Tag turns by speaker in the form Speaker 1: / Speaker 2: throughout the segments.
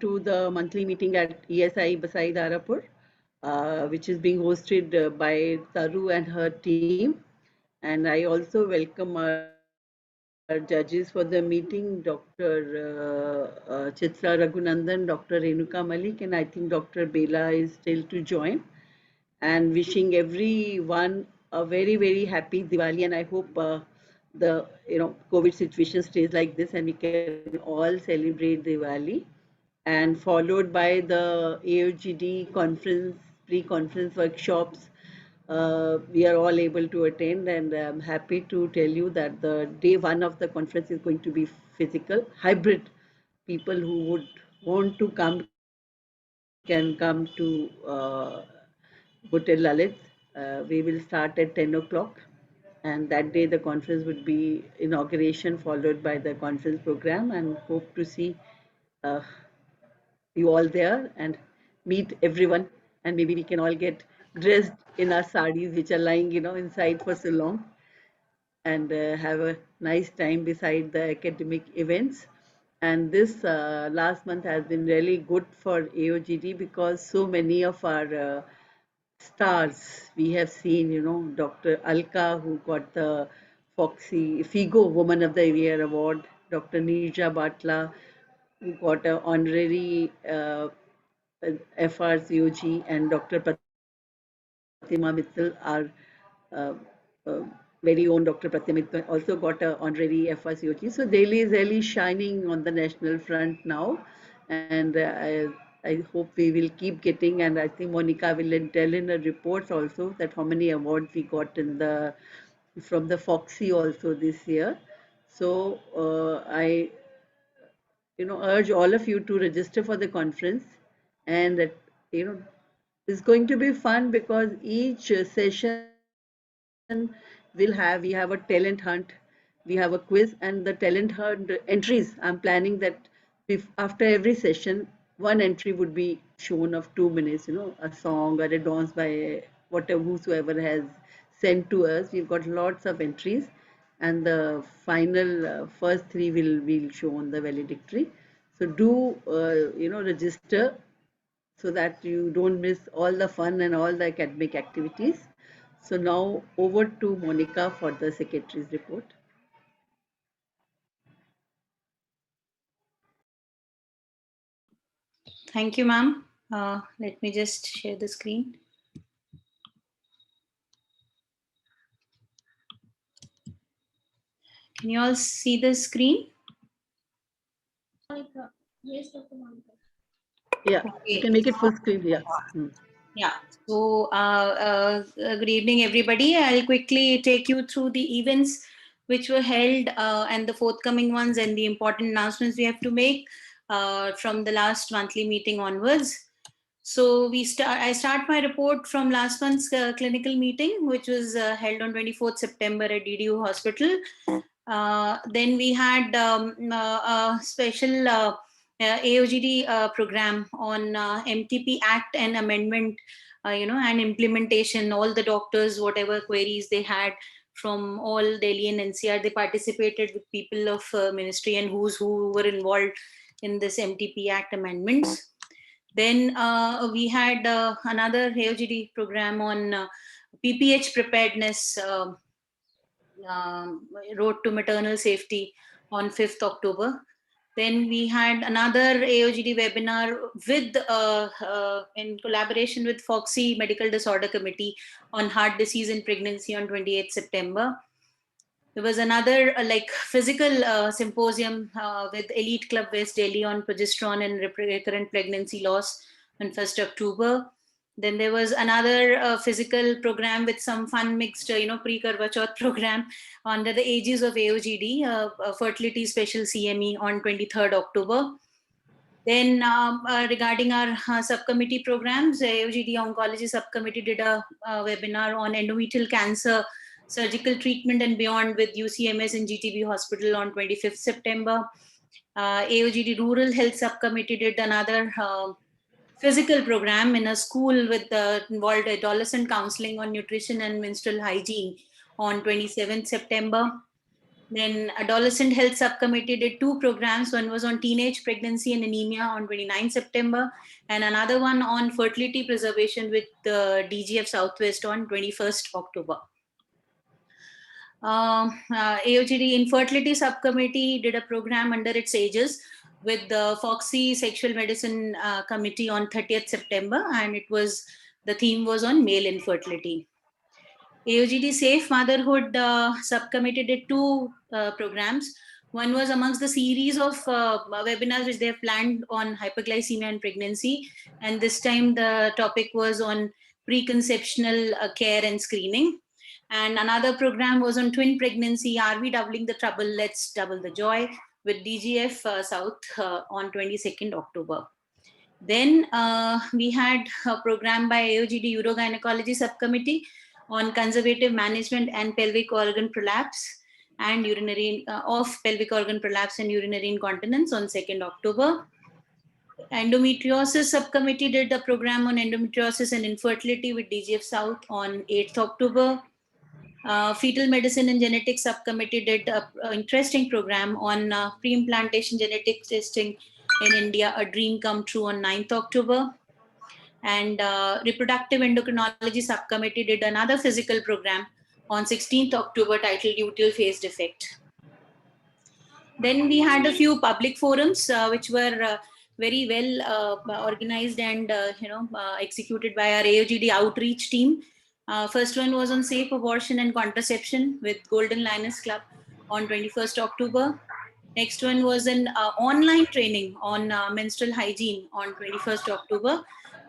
Speaker 1: to the monthly meeting at ESI Basai Darapur, which is being hosted by Taru and her team. And I also welcome our judges for the meeting, Dr. Chitra Raghunandan, Dr. Renuka Malik, and I think Dr. Bela is still to join. And wishing everyone a very, very happy Diwali. And I hope the COVID situation stays like this and we can all celebrate Diwali. And followed by the AOGD conference, pre-conference workshops, we are all able to attend, and I'm happy to tell you that the day one of the conference is going to be physical, hybrid. People who would want to come can come to Hotel Lalit. We will start at 10 o'clock, and that day the conference would be inauguration followed by the conference program, and hope to see uh, you all there and meet everyone, and maybe we can all get dressed in our saris which are lying inside for so long, and have a nice time beside the academic events. And this last month has been really good for AOGD because so many of our stars we have seen, Dr. Alka, who got the Foxy Figo Woman of the Year award, Dr. Neerja Batla, who got an honorary FRCOG, and Dr. Pratima Mittal, our uh, uh, very own Dr. Pratima Mittal, also got an honorary FRCOG. So Delhi is really shining on the national front now, and I hope we will keep getting. And I think Monica will tell in her reports also that how many awards we got from the Foxy also this year. So I urge all of you to register for the conference, and that it's going to be fun because each session we have a talent hunt, we have a quiz, and the talent hunt entries. I'm planning that after every session, one entry would be shown of 2 minutes, a song or a dance by whatever whosoever has sent to us. We've got lots of entries, and the final first three will show on the valedictory. So do register so that you don't miss all the fun and all the academic activities. So now over to Monica for the secretary's report.
Speaker 2: Thank you, ma'am. Let me just share the screen. Can you all see the screen?
Speaker 3: Yes, Dr. Monica.
Speaker 1: Yeah, okay. You can make it full screen. Yeah.
Speaker 2: Yeah. So, good evening, everybody. I'll quickly take you through the events which were held and the forthcoming ones and the important announcements we have to make from the last monthly meeting onwards. So I start my report from last month's clinical meeting, which was held on 24th September at DDU Hospital. Then we had a special AOGD program on MTP Act and amendment, and implementation. All the doctors, whatever queries they had from all Delhi and NCR, they participated with people of ministry and who were involved in this MTP Act amendments. Then we had another AOGD program on PPH preparedness, Road to Maternal Safety on 5th October. Then we had another AOGD webinar with in collaboration with Foxy Medical Disorder Committee on heart disease in pregnancy on 28th September. There was another physical symposium with Elite Club West Delhi on progesterone and recurrent pregnancy loss on 1st October. Then there was another physical program with some fun mixed, pre-Karwa Chauth program under the aegis of AOGD, fertility special CME on 23rd October. Then regarding our subcommittee programs, AOGD Oncology Subcommittee did a webinar on endometrial cancer surgical treatment and beyond with UCMS and GTB Hospital on 25th September. AOGD Rural Health Subcommittee did another physical program in a school with involved adolescent counseling on nutrition and menstrual hygiene on 27th September. Then Adolescent Health Subcommittee did 2 programs. One was on teenage pregnancy and anemia on 29 September, and another one on fertility preservation with the DGF Southwest on 21st October. AOGD Infertility Subcommittee did a program under its aegis with the Foxy Sexual Medicine Committee on 30th September, and the theme was on male infertility. AOGD Safe Motherhood Subcommittee did 2 programs. One was amongst the series of webinars which they have planned on hyperglycemia and pregnancy, and this time the topic was on preconceptional care and screening. And another program was on twin pregnancy. Are we doubling the trouble? Let's double the joy, with DGF South on 22nd October. Then we had a program by AOGD Urogynecology Subcommittee on conservative management and pelvic organ prolapse and urinary pelvic organ prolapse and urinary incontinence on 2nd October. Endometriosis Subcommittee did a program on endometriosis and infertility with DGF South on 8th October. Fetal Medicine and Genetics Subcommittee did an interesting program on pre-implantation genetic testing in India, a dream come true, on 9th October. And Reproductive Endocrinology Subcommittee did another physical program on 16th October titled Luteal Phase Defect. Then we had a few public forums which were very well organized and executed by our AOGD outreach team. First one was on safe abortion and contraception with Golden Lioness Club on 21st October. Next one was an online training on menstrual hygiene on 21st October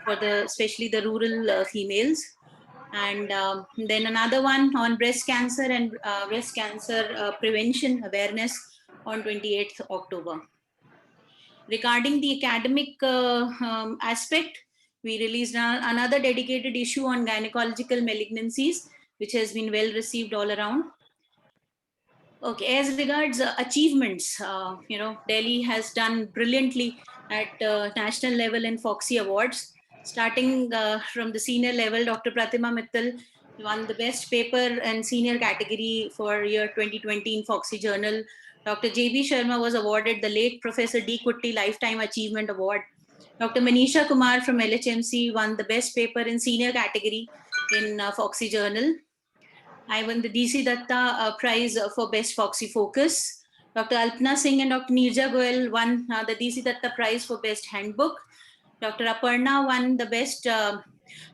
Speaker 2: for especially the rural females. And then another one on breast cancer and breast cancer prevention awareness on 28th October. Regarding the academic aspect, we released another dedicated issue on gynecological malignancies, which has been well received all around. Okay, as regards achievements, Delhi has done brilliantly at national level in Foxy Awards. Starting from the senior level, Dr. Pratima Mittal won the best paper and senior category for year 2020 in Foxy Journal. Dr. J.B. Sharma was awarded the late Professor D. Kutty Lifetime Achievement Award. Dr. Manisha Kumar from LHMC won the best paper in senior category in Foxy Journal. I won the DC Datta prize for best Foxy Focus. Dr. Alpna Singh and Dr. Nirja Goel won the DC Datta prize for best handbook. Dr. Aparna won the best Dr.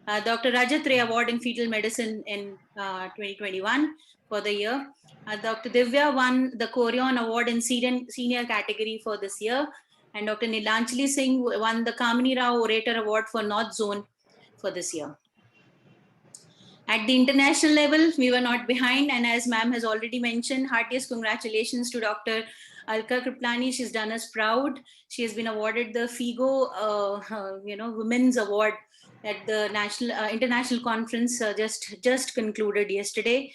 Speaker 2: Rajat Ray Award in fetal medicine in 2021 for the year. Dr. Divya won the Corion Award in senior category for this year. And Dr. Nilanchali Singh won the Kamini Rao Orator Award for North Zone for this year. At the international level, we were not behind. And as ma'am has already mentioned, heartiest congratulations to Dr. Alka Kriplani. She's done us proud. She has been awarded the FIGO, Women's Award at the international conference just concluded yesterday.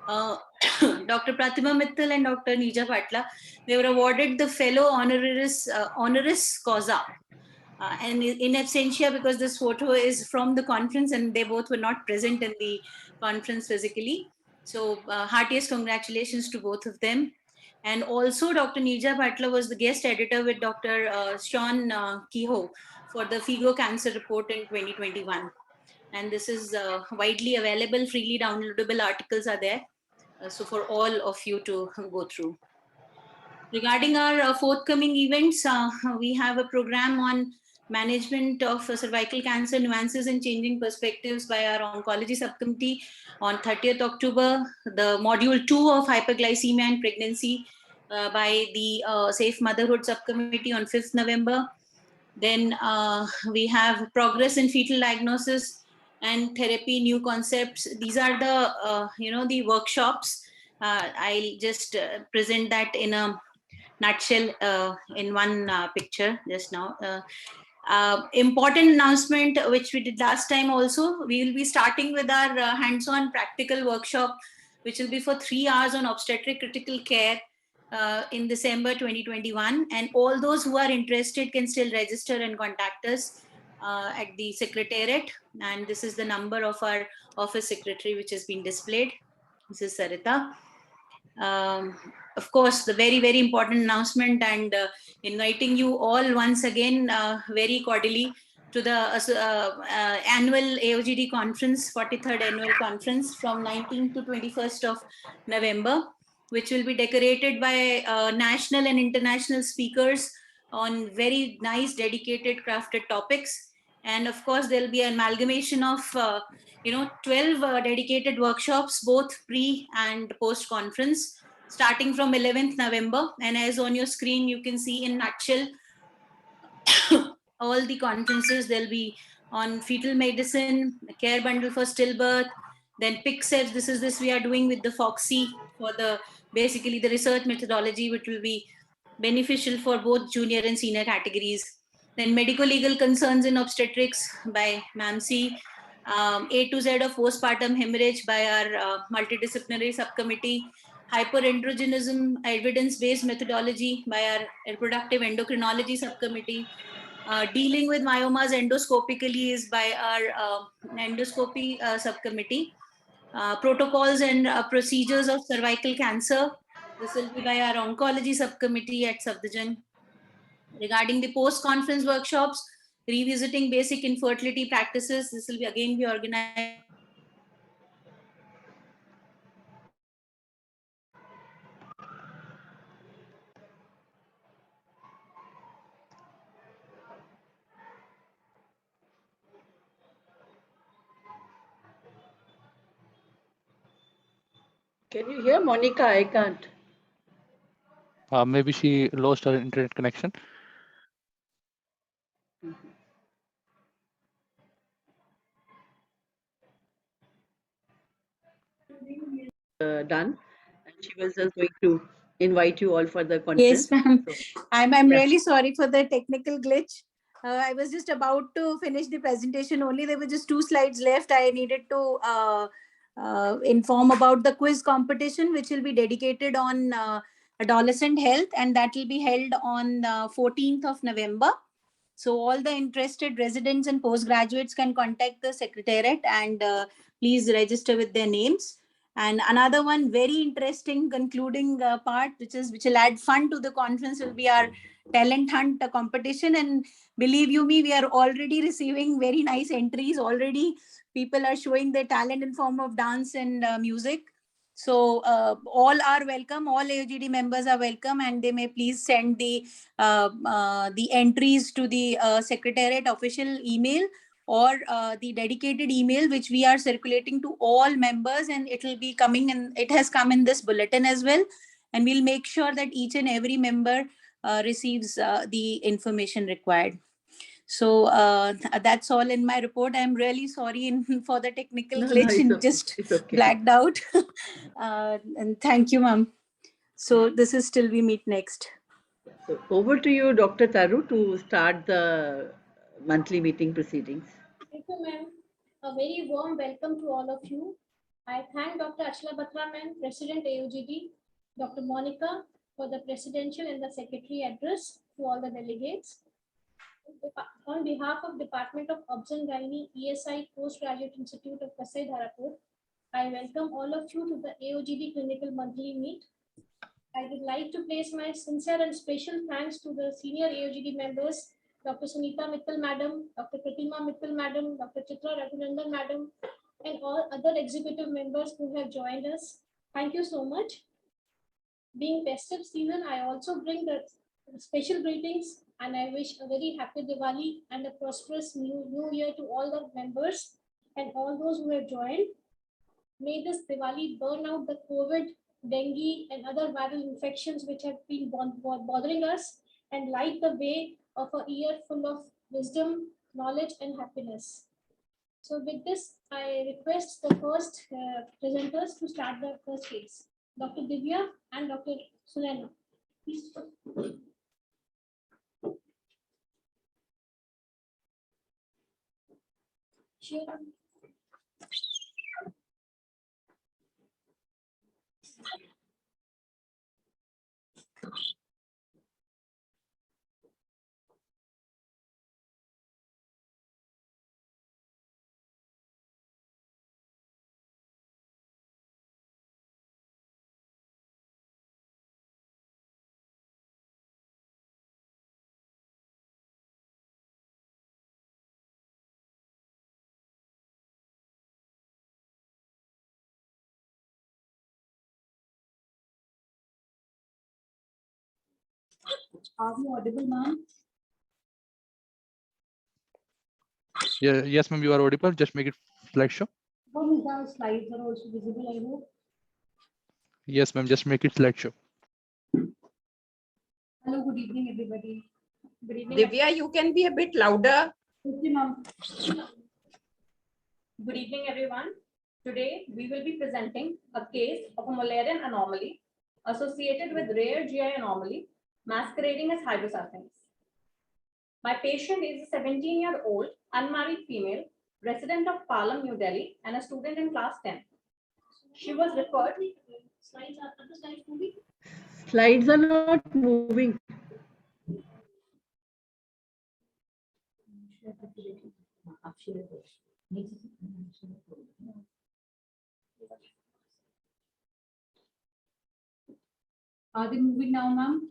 Speaker 2: Dr. Pratima Mittal and Dr. Nija Patla, they were awarded the fellow honoris causa. And in absentia, because this photo is from the conference and they both were not present in the conference physically. So heartiest congratulations to both of them. And also Dr. Nija Patla was the guest editor with Dr. Sean Kehoe for the FIGO Cancer Report in 2021. And this is widely available, freely downloadable articles are there. So for all of you to go through. Regarding our forthcoming events, we have a program on management of cervical cancer, nuances and changing perspectives by our oncology subcommittee on 30th October, the module 2 of hyperglycemia and pregnancy by the Safe Motherhood subcommittee on 5th November. Then we have progress in fetal diagnosis and therapy, new concepts. These are the, the workshops. I'll just present that in a nutshell in one picture just now. Important announcement, which we did last time also, we will be starting with our hands-on practical workshop, which will be for 3 hours on obstetric critical care in December 2021. And all those who are interested can still register and contact us at the Secretariat. And this is the number of our office secretary, which has been displayed. This is Sarita. of course, the very, very important announcement and inviting you all once again very cordially to the annual AOGD conference, 43rd annual conference from 19th to 21st of November, which will be decorated by national and international speakers on very nice, dedicated, crafted topics. And of course, there'll be an amalgamation of 12 dedicated workshops, both pre and post conference, starting from 11th November. And as on your screen, you can see in nutshell all the conferences. There'll be on fetal medicine, care bundle for stillbirth, then PICSEVs. This we are doing with the FOXY for the basically the research methodology, which will be beneficial for both junior and senior categories. Then medical legal concerns in obstetrics by MAMC, A to Z of postpartum hemorrhage by our multidisciplinary subcommittee, hyperandrogenism evidence-based methodology by our reproductive endocrinology subcommittee, dealing with myomas endoscopically is by our endoscopy subcommittee, protocols and procedures of cervical cancer. This will be by our oncology subcommittee at Safdarjung. Regarding the post-conference workshops, revisiting basic infertility practices, this will be again be organized.
Speaker 1: Can you hear Monica? I can't.
Speaker 4: Maybe she lost her internet connection.
Speaker 1: Done, and she was just going to invite you all for the conference.
Speaker 2: Yes, ma'am.
Speaker 1: So,
Speaker 2: I'm
Speaker 1: yeah.
Speaker 2: really sorry for the technical glitch. I was just about to finish the presentation only. There were just 2 slides left. I needed to inform about the quiz competition, which will be dedicated on adolescent health, and that will be held on 14th of November. So all the interested residents and postgraduates can contact the secretariat and please register with their names. And another one very interesting concluding part, which will add fun to the conference, will be our talent hunt competition. And believe you me, we are already receiving very nice entries. Already people are showing their talent in form of dance and music. So all are welcome. All AOGD members are welcome, and they may please send the entries to the secretariat official email or the dedicated email, which we are circulating to all members, and it will be coming, and it has come in this bulletin as well. And we'll make sure that each and every member receives the information required. So that's all in my report. I'm really sorry for the technical glitch
Speaker 1: it's
Speaker 2: and
Speaker 1: okay.
Speaker 2: just
Speaker 1: It's okay.
Speaker 2: blacked out. And thank you, ma'am. So this is till we meet next.
Speaker 1: So over to you, Dr. Taru, to start the monthly meeting proceedings.
Speaker 3: Thank you, ma'am. A very warm welcome to all of you. I thank Dr. Achla Batra, ma'am, President AOGD, Dr. Monica for the presidential and the secretary address to all the delegates. On behalf of Department of Obs and Gynae, ESI Postgraduate Institute of Kasai Dharapur, I welcome all of you to the AOGD Clinical Monthly Meet. I would like to place my sincere and special thanks to the senior AOGD members, Dr. Sunita Mittal Madam, Dr. Pratima Mittal Madam, Dr. Chitra Raghunandan Madam, and all other executive members who have joined us. Thank you so much. Being festive season, I also bring the special greetings, and I wish a very happy Diwali and a prosperous new year to all the members and all those who have joined. May this Diwali burn out the COVID, dengue, and other viral infections which have been bothering us and light the way of a year full of wisdom, knowledge, and happiness. So with this, I request the first presenters to start the first case. Dr. Divya and Dr. Sulena. Please. Sure. Are you audible, ma'am?
Speaker 4: Yeah, yes, ma'am, you are audible. Just make it slideshow.
Speaker 3: Ma'am, the slides are also visible, I hope.
Speaker 4: Yes, ma'am, just make it slideshow.
Speaker 3: Hello, good evening, everybody. Good evening.
Speaker 5: Divya, you can be a bit louder.
Speaker 3: Okay, ma'am. Good evening, everyone. Today, we will be presenting a case of a Mullerian anomaly associated with rare GI anomaly masquerading as hydrocephalus. My patient is a 17-year-old unmarried female resident of Palam, New Delhi, and a student in class 10. She was referred. Slides are the slides moving.
Speaker 1: Slides are not moving.
Speaker 3: Are they moving now, ma'am?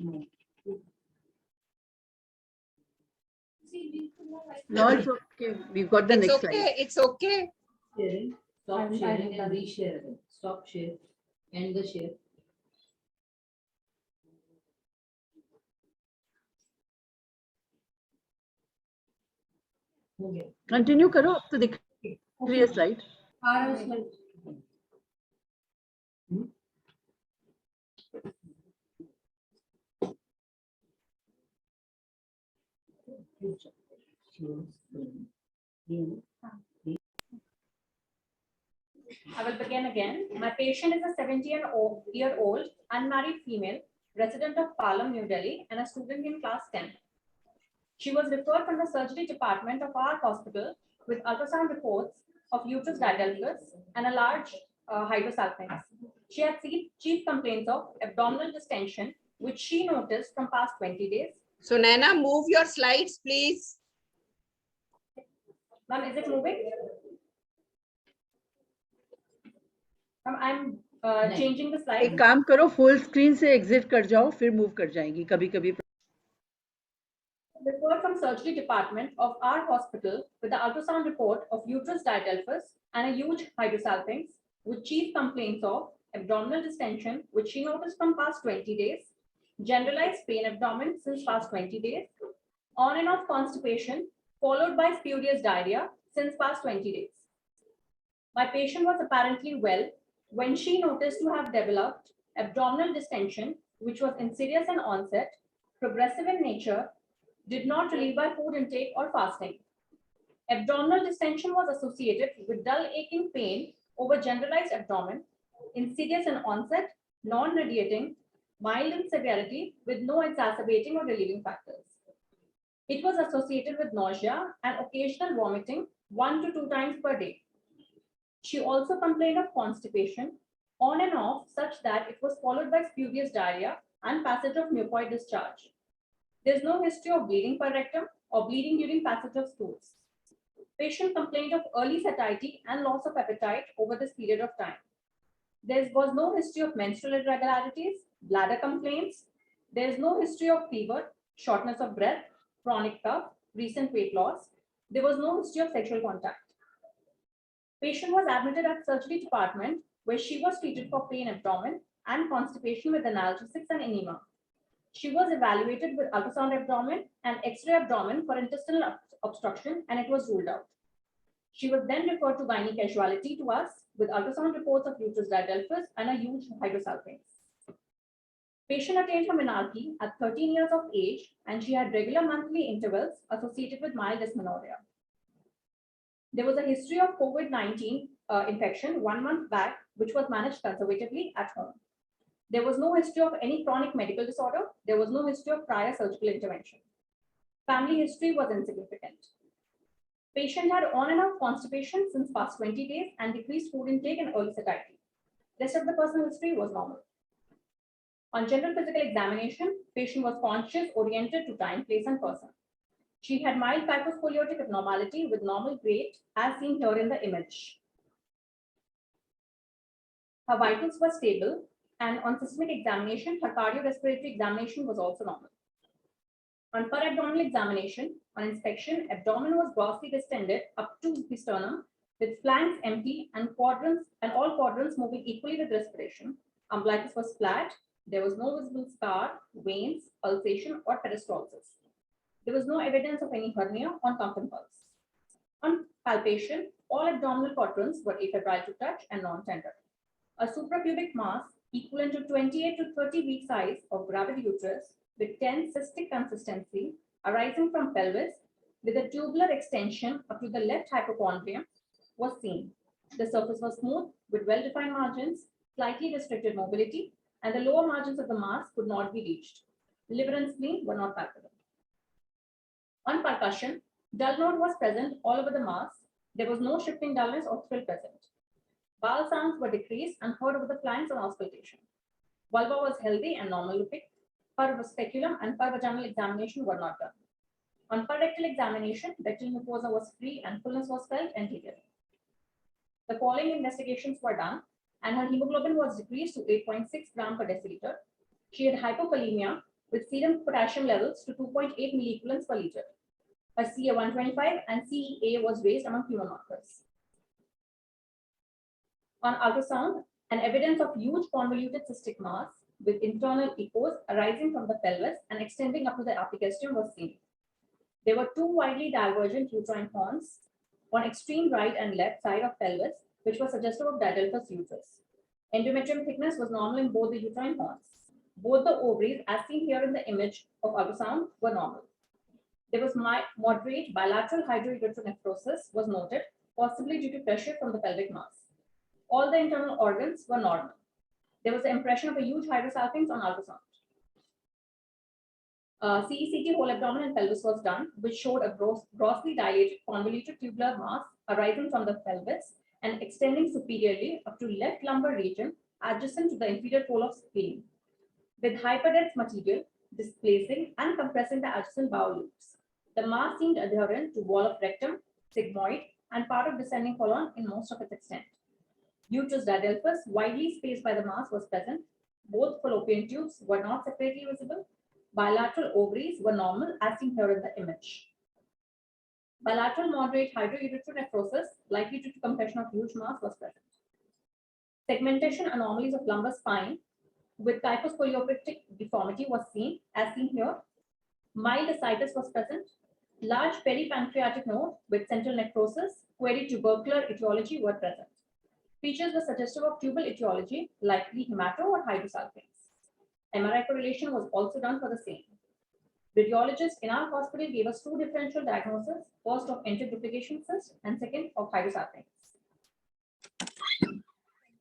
Speaker 1: No, it's okay. We've got the
Speaker 5: It's
Speaker 1: next
Speaker 5: okay.
Speaker 1: slide.
Speaker 5: It's okay.
Speaker 6: Sharing, stop
Speaker 3: I
Speaker 6: sharing
Speaker 3: have
Speaker 6: and
Speaker 3: done.
Speaker 6: reshare again. Stop share, end the share. हो गया.
Speaker 1: Continue करो अब तो दिख रही है slide.
Speaker 3: Are slides? I will begin again. My patient is a 70-year-old unmarried female resident of Palam, New Delhi, and a student in class 10. She was referred from the surgery department of our hospital with ultrasound reports of uterus didelphus and a large hydrosalpinx. She had chief complaints of abdominal distension, which she noticed from past 20 days.
Speaker 5: So, Naina, move your slides, please.
Speaker 3: Ma'am, is it moving? Ma'am, I'm changing the slide.
Speaker 1: एक काम करो full screen से exit कर जाओ फिर move कर जाएंगी कभी-कभी.
Speaker 3: Referred from surgery department of our hospital with the ultrasound report of uterus didelphus and a huge hydrosalpinx with chief complaints of abdominal distension, which she noticed from past 20 days, generalized pain abdomen since past 20 days, on and off constipation, followed by spurious diarrhea since past 20 days. My patient was apparently well when she noticed to have developed abdominal distension, which was insidious in onset, progressive in nature, did not relieve by food intake or fasting. Abdominal distension was associated with dull aching pain over generalized abdomen, insidious in onset, non-radiating, mild in severity with no exacerbating or relieving factors. It was associated with nausea and occasional vomiting 1 to 2 times per day. She also complained of constipation on and off such that it was followed by spurious diarrhea and passage of mucoid discharge. There's no history of bleeding per rectum or bleeding during passage of stools. Patient complained of early satiety and loss of appetite over this period of time. There was no history of menstrual irregularities, bladder complaints. There is no history of fever, shortness of breath, chronic cough, recent weight loss. There was no history of sexual contact. Patient was admitted at surgery department where she was treated for pain abdomen and constipation with analgesics and enema. She was evaluated with ultrasound abdomen and X-ray abdomen for intestinal obstruction, and it was ruled out. She was then referred to gynae casualty to us with ultrasound reports of uterus didelphus and a huge hydrosalpinx. Patient attained her menarche at 13 years of age, and she had regular monthly intervals associated with mild dysmenorrhea. There was a history of COVID-19 infection 1 month back, which was managed conservatively at home. There was no history of any chronic medical disorder. There was no history of prior surgical intervention. Family history was insignificant. Patient had on and off constipation since past 20 days and decreased food intake and early satiety. Rest of the personal history was normal. On general physical examination, patient was conscious, oriented to time, place, and person. She had mild kyphoscoliotic abnormality with normal grade as seen here in the image. Her vitals were stable, and on systemic examination, her cardiorespiratory examination was also normal. On per-abdominal examination, on inspection, abdomen was grossly distended up to the sternum with flanks empty and all quadrants moving equally with respiration. Umbilicus was flat,
Speaker 7: There was no visible scar, veins, pulsation, or peristalsis. There was no evidence of any hernia on pump and pulse. On palpation, all abdominal quadrants were afebrile to touch and non-tender. A suprapubic mass equivalent to 28 to 30 week size of gravid uterus with 10 cystic consistency arising from pelvis with a tubular extension up to the left hypochondrium was seen. The surface was smooth with well-defined margins, slightly restricted mobility, and the lower margins of the mass could not be reached. Liver and spleen were not palpable. On percussion, dull node was present all over the mass. There was no shifting dullness or thrill present. Bowel sounds were decreased and heard over the flanks on auscultation. Vulva was healthy and normal looking. Per speculum and per vaginal examination were not done. On per rectal examination, rectal mucosa was free and fullness was felt anteriorly. The following investigations were done, and her hemoglobin was decreased to 8.6 gram per deciliter. She had hypokalemia with serum potassium levels to 2.8 milliequivalents per liter. Her CA125 and CEA was raised among tumor markers. On ultrasound, an evidence of huge convoluted cystic mass with internal echoes arising from the pelvis and extending up to the epigastrium was seen. There were two widely divergent uterine horns on extreme right and left side of pelvis, which was suggestive of didelphus uterus. Endometrium thickness was normal in both the uterine horns. Both the ovaries, as seen here in the image of ultrasound, were normal. There was moderate bilateral hydrouretronephrosis was noted, possibly due to pressure from the pelvic mass. All the internal organs were normal. There was the impression of a huge hydrosalpinx on ultrasound. CECT whole abdomen and pelvis was done, which showed a grossly dilated convoluted tubular mass arising from the pelvis and extending superiorly up to left lumbar region adjacent to the inferior pole of spleen, with hyperdense material displacing and compressing the adjacent bowel loops. The mass seemed adherent to wall of rectum, sigmoid, and part of descending colon in most of its extent. Uterus didelphus, widely spaced by the mass, was present. Both fallopian tubes were not separately visible. Bilateral ovaries were normal, as seen here in the image. Bilateral moderate hydrouretronephrosis, likely due to compression of huge mass, was present. Segmentation anomalies of lumbar spine with kyphoscoliotic deformity was seen, as seen here. Mild ascites was present. Large peripancreatic node with central necrosis, query tubercular etiology were present. Features were suggestive of tubal etiology, likely hemato or hydrosalpinx. MRI correlation was also done for the same. Radiologists in our hospital gave us two differential diagnoses, first of enteroduplication cyst and second of hydrosalpinx.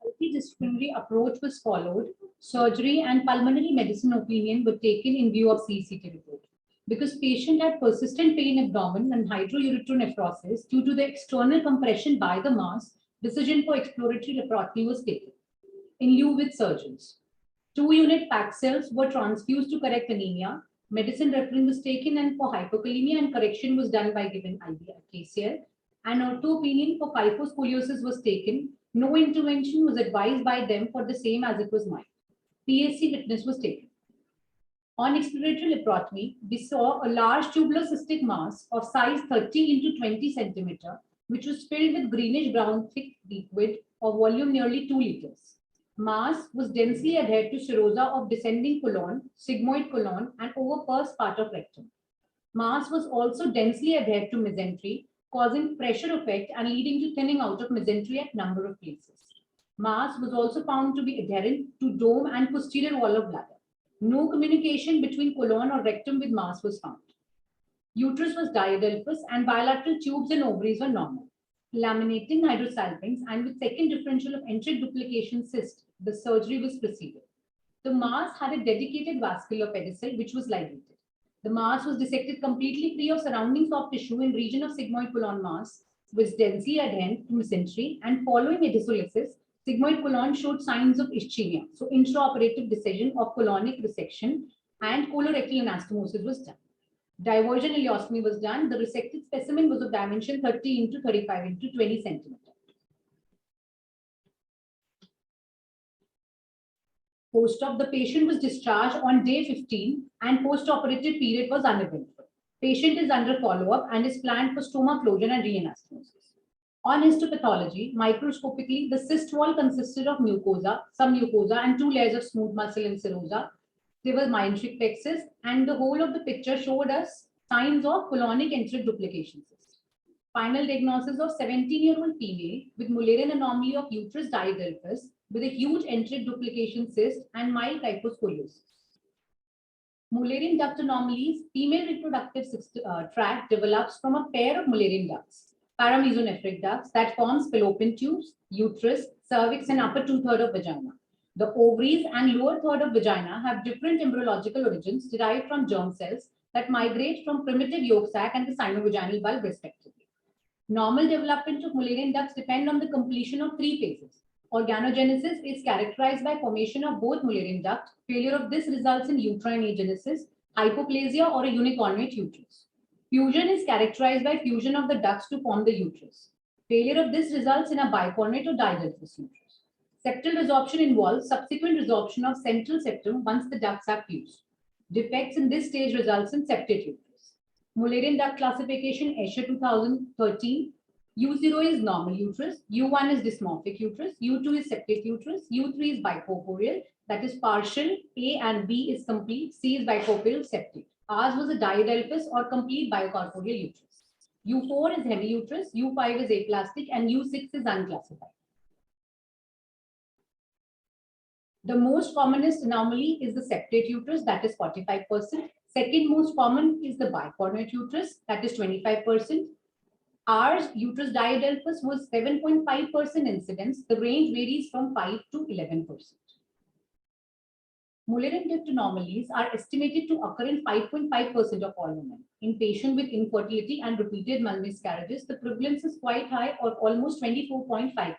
Speaker 7: Multidisciplinary approach was followed. Surgery and pulmonary medicine opinion were taken in view of CCT report. Because patient had persistent pain abdomen and hydrouretronephrosis due to the external compression by the mass, decision for exploratory laparotomy was taken in lieu with surgeons. 2-unit packed cells were transfused to correct anemia. Medicine reference was taken and for hypokalemia and correction was done by giving IV KCl. An ortho opinion for kyphoscoliosis was taken. No intervention was advised by them for the same as it was mild. PSC witness was taken. On exploratory laparotomy, we saw a large tubular cystic mass of size 30 into 20 centimeter, which was filled with greenish brown thick liquid of volume nearly 2 liters. Mass was densely adhered to serosa of descending colon, sigmoid colon, and over first part of rectum. Mass was also densely adhered to mesentery, causing pressure effect and leading to thinning out of mesentery at number of places. Mass was also found to be adherent to dome and posterior wall of bladder. No communication between colon or rectum with mass was found. Uterus was diadelphous and bilateral tubes and ovaries were normal. Laminating hydrosalpinx and with second differential of enteric duplication cyst, the surgery was proceeded. The mass had a dedicated vascular pedicel which was ligated. The mass was dissected completely free of surrounding soft tissue in region of sigmoid colon mass, was densely adherent to mesentery, and following edisolysis, sigmoid colon showed signs of ischemia. So intraoperative decision of colonic resection and colorectal anastomosis was done. Diversion ileostomy was done. The resected specimen was of dimension 30 into 35 into 20 centimeter. Post-op, the patient was discharged on day 15 and post-operative period was uneventful. Patient is under follow-up and is planned for stoma closure and reanastomosis. On histopathology, microscopically, the cyst wall consisted of mucosa, some mucosa, and 2 layers of smooth muscle and serosa. There was mesenteric plexus, and the whole of the picture showed us signs of colonic enteric duplication cyst. Final diagnosis of 17-year-old female with Mullerian anomaly of uterus diadelphus with a huge enteric duplication cyst and mild kyphoscoliosis. Mullerian duct anomalies, female reproductive tract develops from a pair of Mullerian ducts, paramesonephric ducts that forms fallopian tubes, uterus, cervix, and upper 2/3 of vagina. The ovaries and lower third of vagina have different embryological origins derived from germ cells that migrate from primitive yolk sac and the sinovaginal bulb respectively. Normal development of Mullerian ducts depend on the completion of 3 phases. Organogenesis is characterized by formation of both Mullerian duct. Failure of this results in uterine agenesis, hypoplasia, or a unicornate uterus. Fusion is characterized by fusion of the ducts to form the uterus. Failure of this results in a bicornate or didelphus uterus. Septal resorption involves subsequent resorption of central septum once the ducts are fused. Defects in this stage results in septate uterus. Mullerian duct classification, Escher 2013. U0 is normal uterus, U1 is dysmorphic uterus, U2 is septate uterus, U3 is bicorporeal, that is partial, A and B is complete, C is bicorporeal septate. Ours was a diadelphus or complete bicorporeal uterus. U4 is hemiuterus, U5 is aplastic, and U6 is unclassified. The most commonest anomaly is the septate uterus, that is 45%. Second most common is the bicornate uterus, that is 25%. Ours, uterus diadelphus, was 7.5% incidence. The range varies from 5 to 11%. Mullerian duct anomalies are estimated to occur in 5.5% of all women. In patients with infertility and repeated miscarriages, the prevalence is quite high, or almost 24.5%.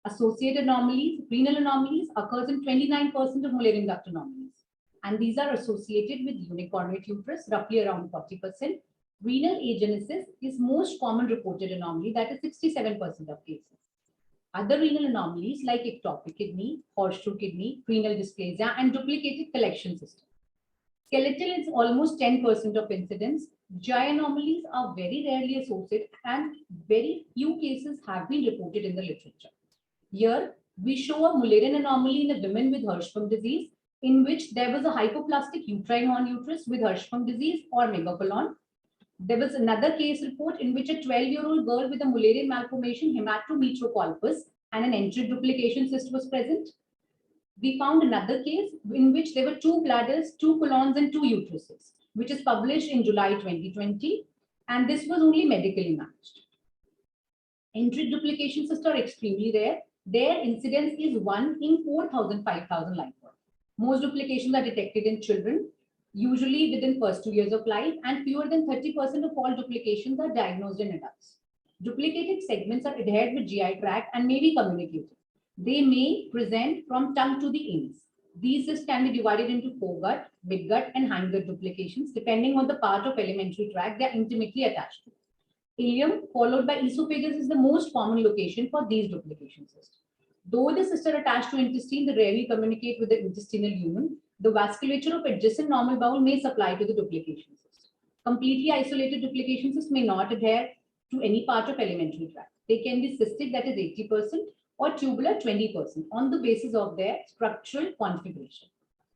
Speaker 7: Associated anomalies, renal anomalies, occurs in 29% of Mullerian duct anomalies. And these are associated with unicornate uterus, roughly around 40%. Renal agenesis is most common reported anomaly, that is 67% of cases. Other renal anomalies like ectopic kidney, horseshoe kidney, renal dysplasia, and duplicated collection system. Skeletal is almost 10% of incidence. GI anomalies are very rarely associated, and very few cases have been reported in the literature. Here, we show a Mullerian anomaly in a woman with Hirschsprung disease, in which there was a hypoplastic uterine horn uterus with Hirschsprung disease or megacolon. There was another case report in which a 12-year-old girl with a Mullerian malformation, hematometrocolpus, and an enteric duplication cyst was present. We found another case in which there were 2 bladders, 2 colons, and 2 uteruses, which is published in July 2020, and this was only medically managed. Enteric duplication cysts are extremely rare. Their incidence is 1 in 4,000, 5,000 lifetime. Most duplications are detected in children, usually within first 2 years of life, and fewer than 30% of all duplications are diagnosed in adults. Duplicated segments are adhered with GI tract and may be communicated. They may present from tongue to the anus. These cysts can be divided into foregut, midgut, and hindgut duplications, depending on the part of alimentary tract they are intimately attached to. Ileum followed by esophagus is the most common location for these duplication cysts. Though the cysts are attached to intestine, they rarely communicate with the intestinal lumen. The vasculature of adjacent normal bowel may supply to the duplication cyst. Completely isolated duplication cysts may not adhere to any part of alimentary tract. They can be cystic, that is 80%, or tubular 20% on the basis of their structural configuration.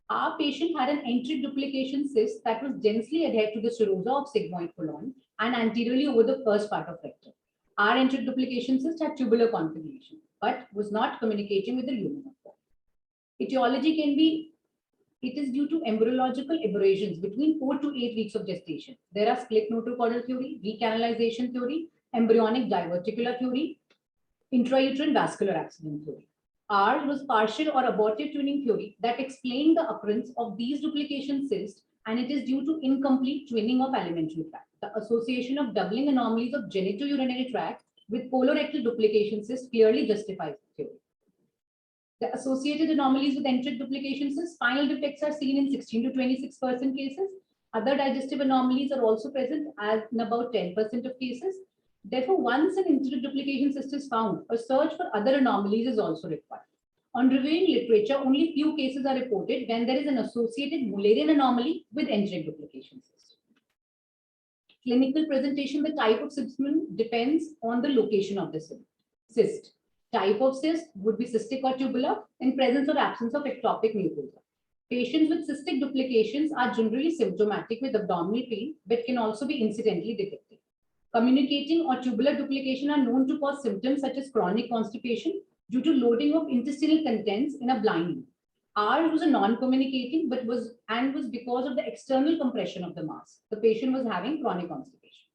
Speaker 7: Our patient had an enteric duplication cyst that was densely adhered to the serosa of sigmoid colon and anteriorly over the first part of rectum. Our enteric duplication cyst had tubular configuration, but was not communicating with the lumen of the. Etiology can be, it is due to embryological aberrations between 4 to 8 weeks of gestation. There are split notochordal theory, recanalization theory, embryonic diverticular theory, intrauterine vascular accident theory. Ours was partial or abortive twinning theory that explained the occurrence of these duplication cysts, and it is due to incomplete twinning of alimentary tract. The association of doubling anomalies of genitourinary tract with colorectal duplication cysts clearly justifies the theory. The associated anomalies with enteric duplication cysts, spinal defects are seen in 16 to 26% cases. Other digestive anomalies are also present as in about 10% of cases. Therefore, once an enteric duplication cyst is found, a search for other anomalies is also required. On reviewing literature, only few cases are reported when there is an associated Mullerian anomaly with enteric duplication cyst. Clinical presentation, the type of specimen depends on the location of the cyst. Type of cyst would be cystic or tubular in presence or absence of ectopic mucosa. Patients with cystic duplications are generally symptomatic with abdominal pain, but can also be incidentally detected. Communicating or tubular duplication are known to cause symptoms such as chronic constipation due to loading of intestinal contents in a blind. Ours was a non-communicating, but was because of the external compression of the mass. The patient was having chronic constipation.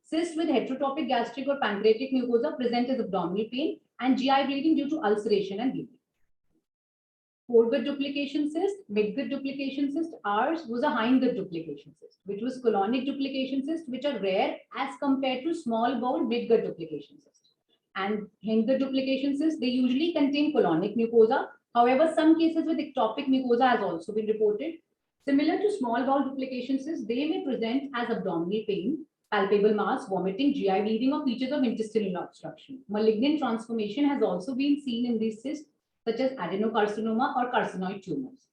Speaker 7: Cysts with heterotopic gastric or pancreatic mucosa present as abdominal pain and GI bleeding due to ulceration and bleeding. Foregut duplication cyst, midgut duplication cyst. Ours was a hindgut duplication cyst, which was colonic duplication cyst, which are rare as compared to small bowel midgut duplication cyst. And hindgut duplication cyst, they usually contain colonic mucosa. However, some cases with ectopic mucosa has also been reported. Similar to small bowel duplication cysts, they may present as abdominal pain, palpable mass, vomiting, GI bleeding, or features of intestinal obstruction. Malignant transformation has also been seen in these cysts, such as adenocarcinoma or carcinoid tumors.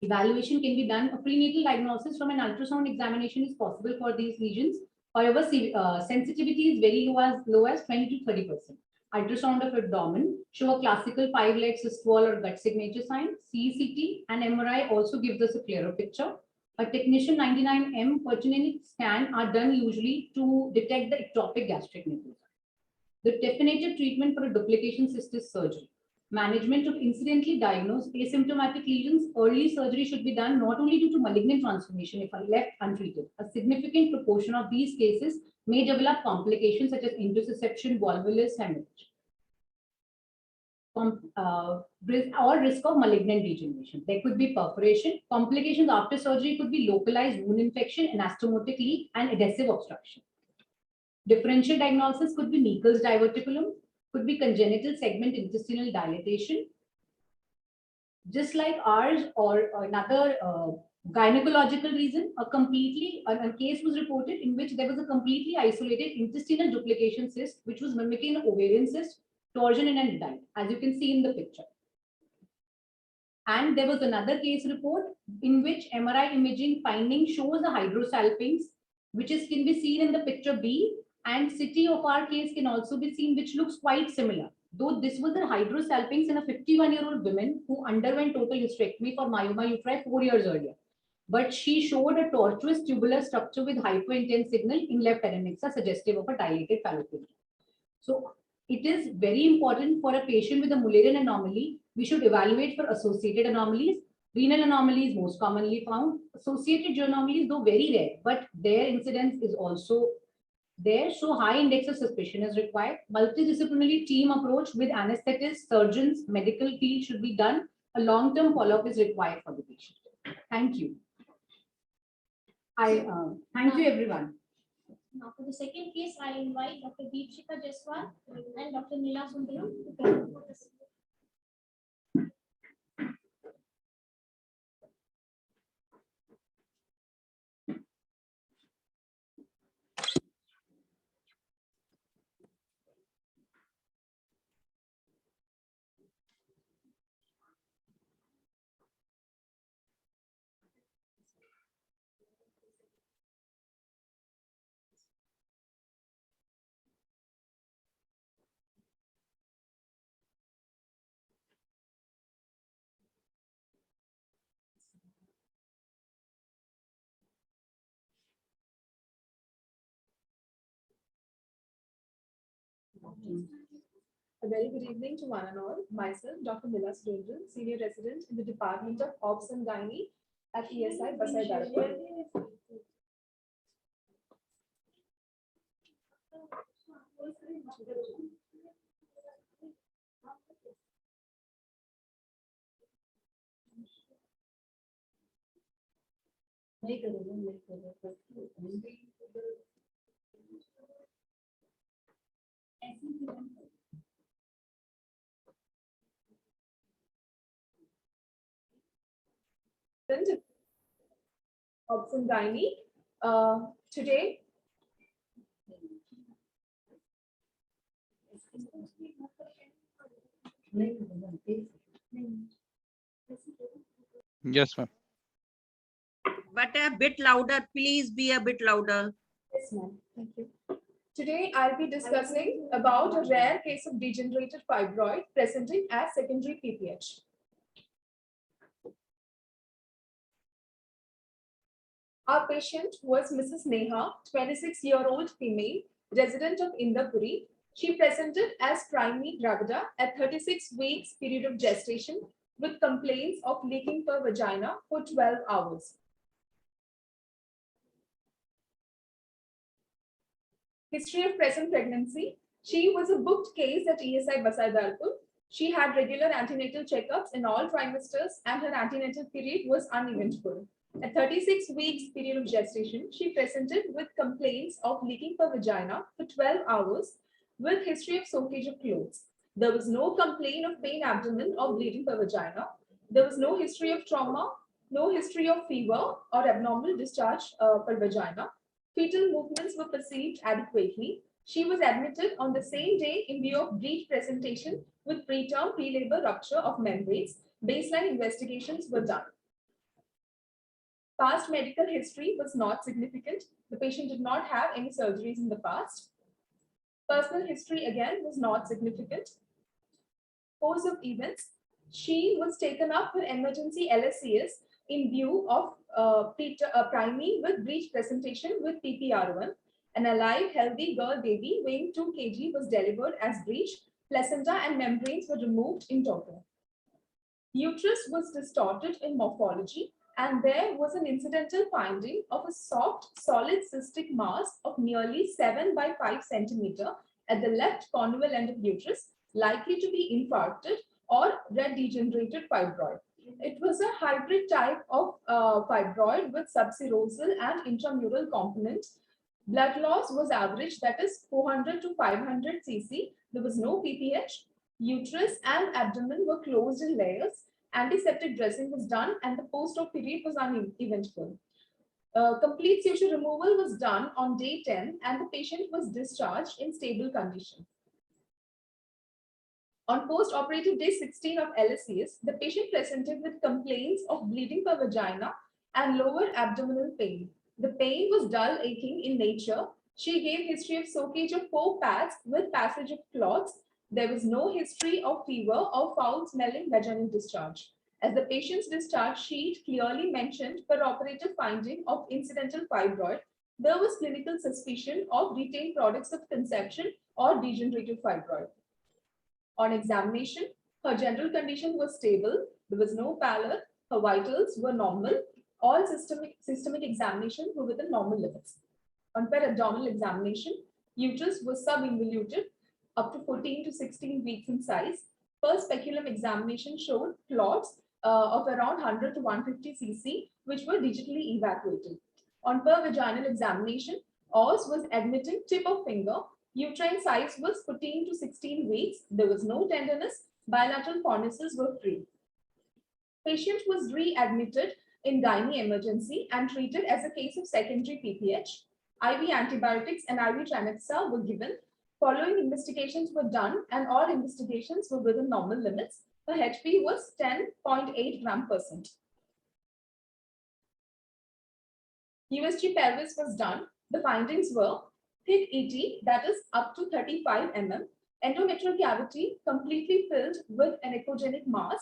Speaker 7: Evaluation can be done. A prenatal diagnosis from an ultrasound examination is possible for these lesions. However, sensitivity is very low as 20 to 30%. Ultrasound of abdomen show a classical 5-leg cyst wall or gut signature sign. CECT and MRI also gives us a clearer picture. A technetium 99M peritoneal scan are done usually to detect the ectopic gastric mucosa. The definitive treatment for a duplication cyst is surgery. Management of incidentally diagnosed asymptomatic lesions, early surgery should be done not only due to malignant transformation if left untreated. A significant proportion of these cases may develop complications such as intussusception, volvulus, hemorrhage, or risk of malignant degeneration. There could be perforation. Complications after surgery could be localized wound infection, anastomotic leak, and adhesive obstruction. Differential diagnosis could be Meckel's diverticulum, could be congenital segment intestinal dilatation. Just like ours or another gynecological reason, a case was reported in which there was a completely isolated intestinal duplication cyst, which was mimicking an ovarian cyst, torsion in an diet, as you can see in the picture. And there was another case report in which MRI imaging finding shows a hydrosalpinx, which can be seen in the picture B, and city of our case can also be seen, which looks quite similar. Though this was a hydrosalpinx in a 51-year-old woman who underwent total hysterectomy for myoma uteri 4 years earlier. But she showed a tortuous tubular structure with hypointense signal in left adnexa, suggestive of a dilated fallopian. So it is very important for a patient with a Mullerian anomaly, we should evaluate for associated anomalies. Renal anomalies most commonly found. Associated anomalies, though very rare, but their incidence is also there, so high index of suspicion is required. Multidisciplinary team approach with anesthetists, surgeons, medical field should be done. A long-term follow-up is required for the patient. Thank you. Thank you, everyone.
Speaker 3: Now for the second case, I invite Dr. Deepshika Jaiswal and Dr. Neela Sundaram to present for this.
Speaker 8: A very good evening to one and all. Myself, Dr. Neela Sundaram, Senior Resident in the Department of Obs and Gynae at ESI, Vasai Darapur. Obs and Gynae. Today,
Speaker 4: Yes, ma'am.
Speaker 5: but a bit louder. Please be a bit louder.
Speaker 8: Yes, ma'am. Thank you. Today, I'll be discussing about a rare case of degenerated fibroid presenting as secondary PPH. Our patient was Mrs. Neha, 26-year-old female, resident of Indapuri. She presented as primary gravida at 36 weeks period of gestation with complaints of leaking per vagina for 12 hours. History of present pregnancy. She was a booked case at ESI Basai Darpur. She had regular antenatal checkups in all trimesters and her antenatal period was uneventful. At 36 weeks period of gestation, she presented with complaints of leaking per vagina for 12 hours with history of soakage of clothes. There was no complaint of pain abdomen or bleeding per vagina. There was no history of trauma, no history of fever or abnormal discharge per vagina. Fetal movements were perceived adequately. She was admitted on the same day in view of breech presentation with preterm pre-labor rupture of membranes. Baseline investigations were done. Past medical history was not significant. The patient did not have any surgeries in the past. Personal history again was not significant. Course of events, she was taken up for emergency LSCS in view of priming with breech presentation with PPR1. An alive, healthy girl baby weighing 2 kg was delivered as breech. Placenta and membranes were removed in total. Uterus was distorted in morphology, and there was an incidental finding of a soft, solid cystic mass of nearly 7 by 5 centimeter at the left cornual end of uterus, likely to be infarcted or red degenerated fibroid. It was a hybrid type of fibroid with subserosal and intramural component. Blood loss was average, that is 400 to 500 cc. There was no PPH. Uterus and abdomen were closed in layers. Antiseptic dressing was done and the post-op period was uneventful. Complete suture removal was done on day 10 and the patient was discharged in stable condition. On post-operative day 16 of LSCS, the patient presented with complaints of bleeding per vagina and lower abdominal pain. The pain was dull aching in nature. She gave history of soakage of 4 pads with passage of clots. There was no history of fever or foul-smelling vaginal discharge. As the patient's discharge sheet clearly mentioned peroperative finding of incidental fibroid, there was clinical suspicion of retained products of conception or degenerative fibroid. On examination, her general condition was stable. There was no pallor. Her vitals were normal. All systemic examinations were within normal limits. On per-abdominal examination, uterus was subinvoluted up to 14 to 16 weeks in size. Per speculum examination showed clots of around 100 to 150 cc, which were digitally evacuated. On per vaginal examination, os was admitting tip of finger. Uterine size was 14 to 16 weeks. There was no tenderness. Bilateral cornices were free. Patient was readmitted in gynae emergency and treated as a case of secondary PPH. IV antibiotics and IV Tramexa were given. Following investigations were done and all investigations were within normal limits. The HP was 10.8 gram%. USG pelvis was done. The findings were thick ET, that is up to 35 mm, endometrial cavity completely filled with an echogenic mass.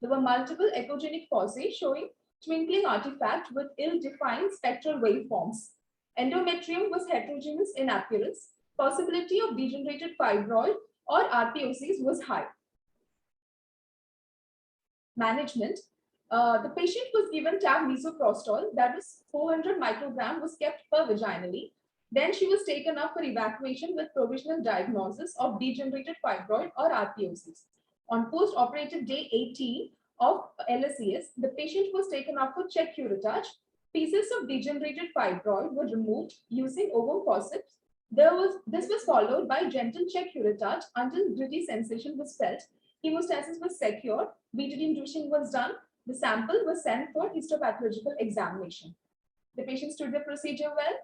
Speaker 8: There were multiple echogenic fossae showing twinkling artifact with ill-defined spectral waveforms. Endometrium was heterogeneous in appearance. Possibility of degenerated fibroid or RPOCs was high. Management. The patient was given tab misoprostol, that is 400 microgram was kept per vaginally. Then she was taken up for evacuation with provisional diagnosis of degenerated fibroid or RPOCs. On post-operative day 18 of LSCS, the patient was taken up for check curettage. Pieces of degenerated fibroid were removed using ovum forceps. This was followed by gentle check curettage until gritty sensation was felt. Hemostasis was secured. Betadine douching was done. The sample was sent for histopathological examination. The patient stood the procedure well.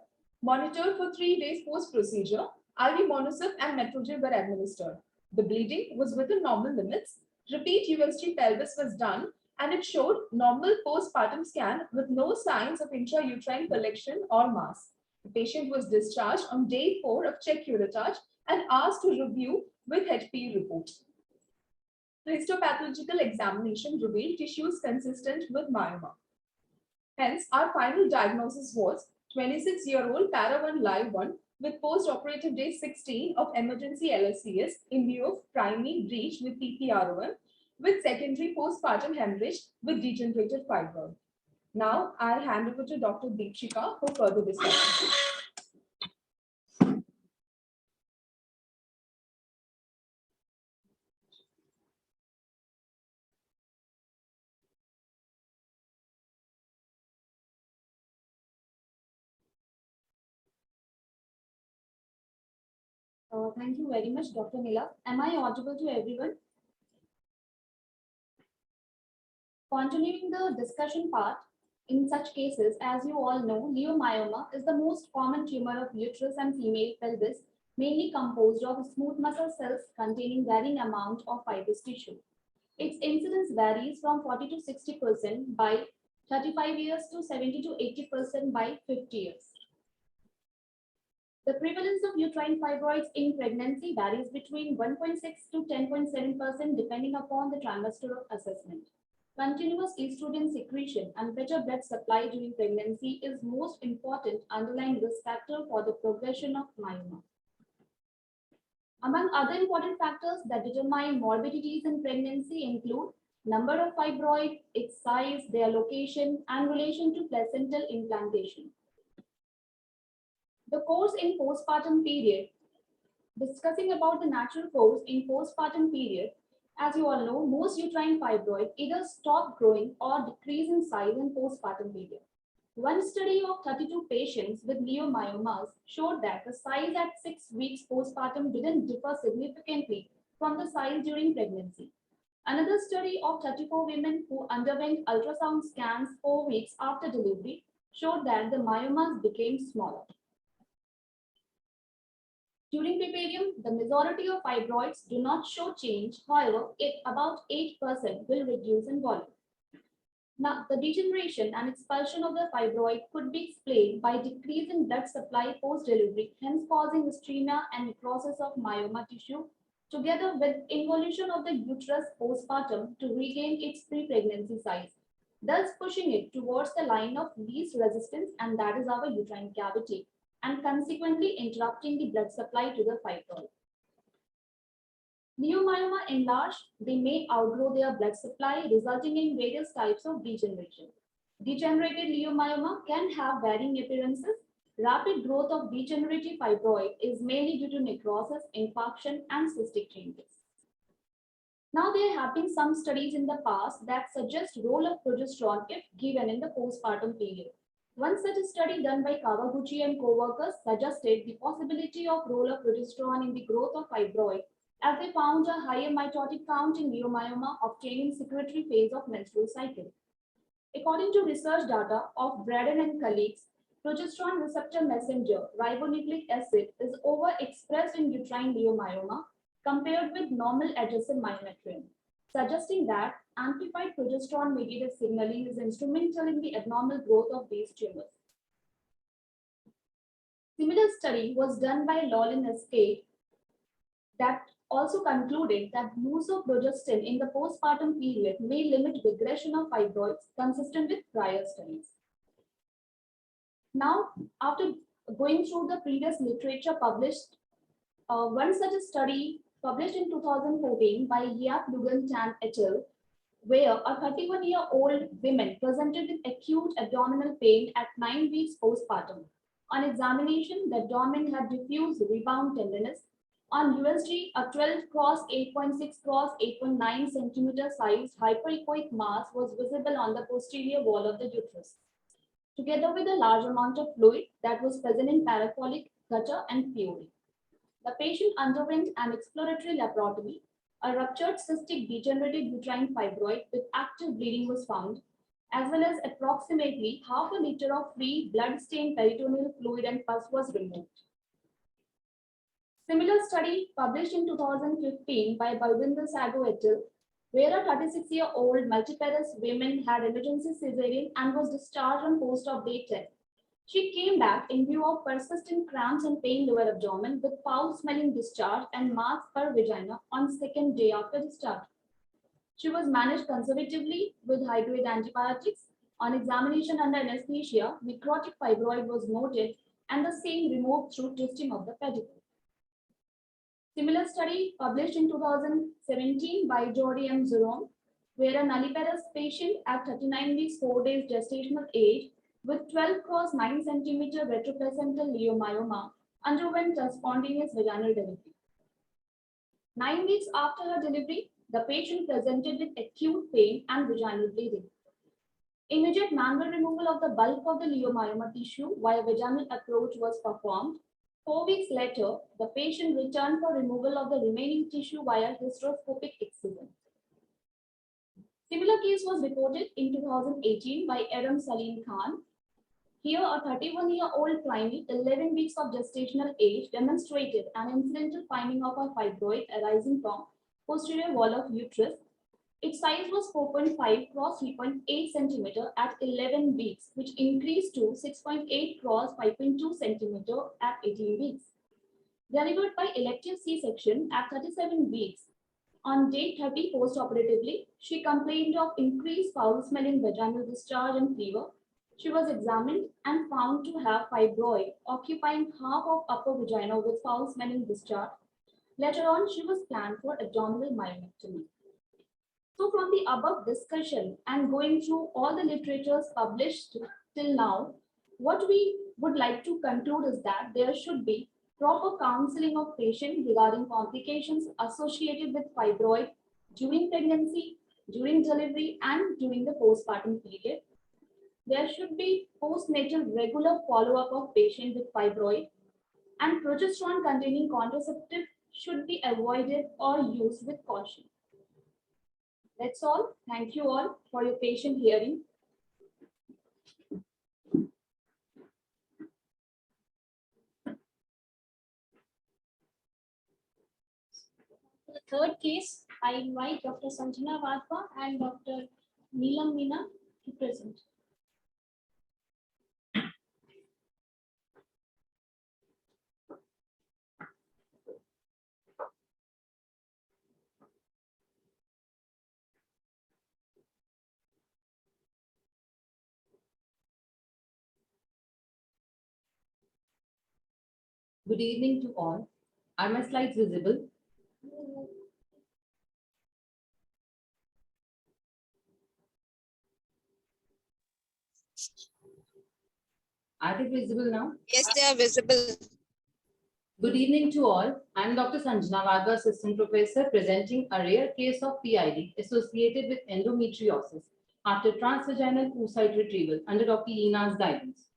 Speaker 8: Monitored for 3 days post-procedure. IV Monosep and Metrogyl were administered. The bleeding was within normal limits. Repeat USG pelvis was done and it showed normal postpartum scan with no signs of intrauterine collection or mass. The patient was discharged on day 4 of check curettage and asked to review with HPE report. The histopathological examination revealed tissues consistent with myoma. Hence, our final diagnosis was 26-year-old para-1 live 1 with post-operative day 16 of emergency LSCS in view of primary breach with PPROM with secondary postpartum hemorrhage with degenerated fibroid. Now, I hand over to Dr. Deepshika for further discussion.
Speaker 9: Thank you very much, Dr. Nila. Am I audible to everyone? Continuing the discussion part, in such cases, as you all know, leiomyoma is the most common tumor of uterus and female pelvis, mainly composed of smooth muscle cells containing varying amount of fibrous tissue. Its incidence varies from 40 to 60% by 35 years to 70 to 80% by 50 years. The prevalence of uterine fibroids in pregnancy varies between 1.6 to 10.7% depending upon the trimester of assessment. Continuous estrogen secretion and better blood supply during pregnancy is most important underlying risk factor for the progression of myoma. Among other important factors that determine morbidities in pregnancy include number of fibroids, its size, their location, and relation to placental implantation. The course in postpartum period. Discussing about the natural course in postpartum period, as you all know, most uterine fibroids either stop growing or decrease in size in postpartum period. One study of 32 patients with leiomyomas showed that the size at 6 weeks postpartum didn't differ significantly from the size during pregnancy. Another study of 34 women who underwent ultrasound scans 4 weeks after delivery showed that the myomas became smaller. During preparium, the majority of fibroids do not show change. However, about 8% will reduce in volume. Now, the degeneration and expulsion of the fibroid could be explained by decrease in blood supply post-delivery, hence causing ischemia and necrosis of myoma tissue, together with involution of the uterus postpartum to regain its pre-pregnancy size, thus pushing it towards the line of least resistance, and that is our uterine cavity, and consequently interrupting the blood supply to the fibroid. Leiomyoma enlarge, they may outgrow their blood supply, resulting in various types of degeneration. Degenerated leiomyoma can have varying appearances. Rapid growth of degenerative fibroid is mainly due to necrosis, infarction, and cystic changes. Now, there have been some studies in the past that suggest role of progesterone if given in the postpartum period. One such study done by Kawaguchi and co-workers suggested the possibility of role of progesterone in the growth of fibroid, as they found a higher mitotic count in leiomyoma obtaining secretory phase of menstrual cycle. According to research data of Braden and colleagues, progesterone receptor messenger ribonucleic acid is overexpressed in uterine leiomyoma compared with normal adjacent myometrium, suggesting that amplified progesterone-mediated signaling is instrumental in the abnormal growth of these tumors. Similar study was done by Lawlin Escate that also concluded that use of progestin in the postpartum period may limit regression of fibroids consistent with prior studies. Now, after going through the previous literature published, one such study published in 2014 by Yap Lugan Tan et al., where a 31-year-old woman presented with acute abdominal pain at 9 weeks postpartum. On examination, the abdomen had diffuse rebound tenderness. On USG, a 12 cross 8.6 cross 8.9 centimeter sized hyperechoic mass was visible on the posterior wall of the uterus, together with a large amount of fluid that was present in paracolic, gutter, and puree. The patient underwent an exploratory laparotomy. A ruptured cystic degenerated uterine fibroid with active bleeding was found, as well as approximately half a liter of free blood-stained peritoneal fluid and pus was removed. Similar study published in 2015 by Balwinder Sago et al. where a 36-year-old multiparous woman had emergency cesarean and was discharged on post-op day 10. She came back in view of persistent cramps and pain lower abdomen with foul-smelling discharge and marks per vagina on second day after discharge. She was managed conservatively with high-grade antibiotics. On examination under anesthesia, necrotic fibroid was noted and the same removed through twisting of the pedicle. Similar study published in 2017 by Jody M. Zeron, where a nulliparous patient at 39 weeks 4 days gestational age with 12 cross 9 centimeter retroplacental leiomyoma underwent a spontaneous vaginal delivery. 9 weeks after her delivery, the patient presented with acute pain and vaginal bleeding. Immediate manual removal of the bulk of the leiomyoma tissue via vaginal approach was performed. 4 weeks later, the patient returned for removal of the remaining tissue via hysteroscopic excision. Similar case was reported in 2018 by Aram Salim Khan. Here, a 31-year-old primate, 11 weeks of gestational age, demonstrated an incidental finding of a fibroid arising from posterior wall of uterus. Its size was 4.5 cross 3.8 centimeter at 11 weeks, which increased to 6.8 cross 5.2 centimeter at 18 weeks. Delivered by elective C-section at 37 weeks. On day 30 post-operatively, she complained of increased foul-smelling vaginal discharge and fever. She was examined and found to have fibroid occupying half of upper vagina with foul-smelling discharge. Later on, she was planned for abdominal myomectomy. So from the above discussion and going through all the literatures published till now, what we would like to conclude is that there should be proper counseling of patients regarding complications associated with fibroid during pregnancy, during delivery, and during the postpartum period. There should be postnatal regular follow-up of patient with fibroid, and progesterone containing contraceptive should be avoided or used with caution. That's all. Thank you all for your patient hearing.
Speaker 3: For the third case, I invite Dr. Sanjana Vadva and Dr. Neelam Meena to present.
Speaker 6: Good evening to all. Are my slides visible? Are they visible now?
Speaker 5: Yes, they are visible.
Speaker 6: Good evening to all. I am Dr. Sanjana Vadva, Assistant Professor, presenting a rare case of PID associated with endometriosis after transvaginal oocyte retrieval under Dr. Lina's guidance.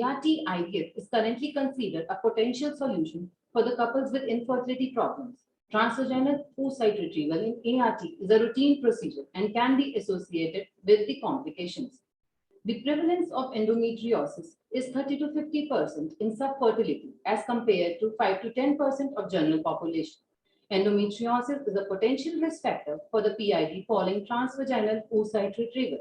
Speaker 6: ART-IVF is currently considered a potential solution for the couples with infertility problems. Transvaginal oocyte retrieval in ART is a routine procedure and can be associated with the complications. The prevalence of endometriosis is 30 to 50% in subfertility as compared to 5 to 10% of general population. Endometriosis is a potential risk factor for the PID following transvaginal oocyte retrieval.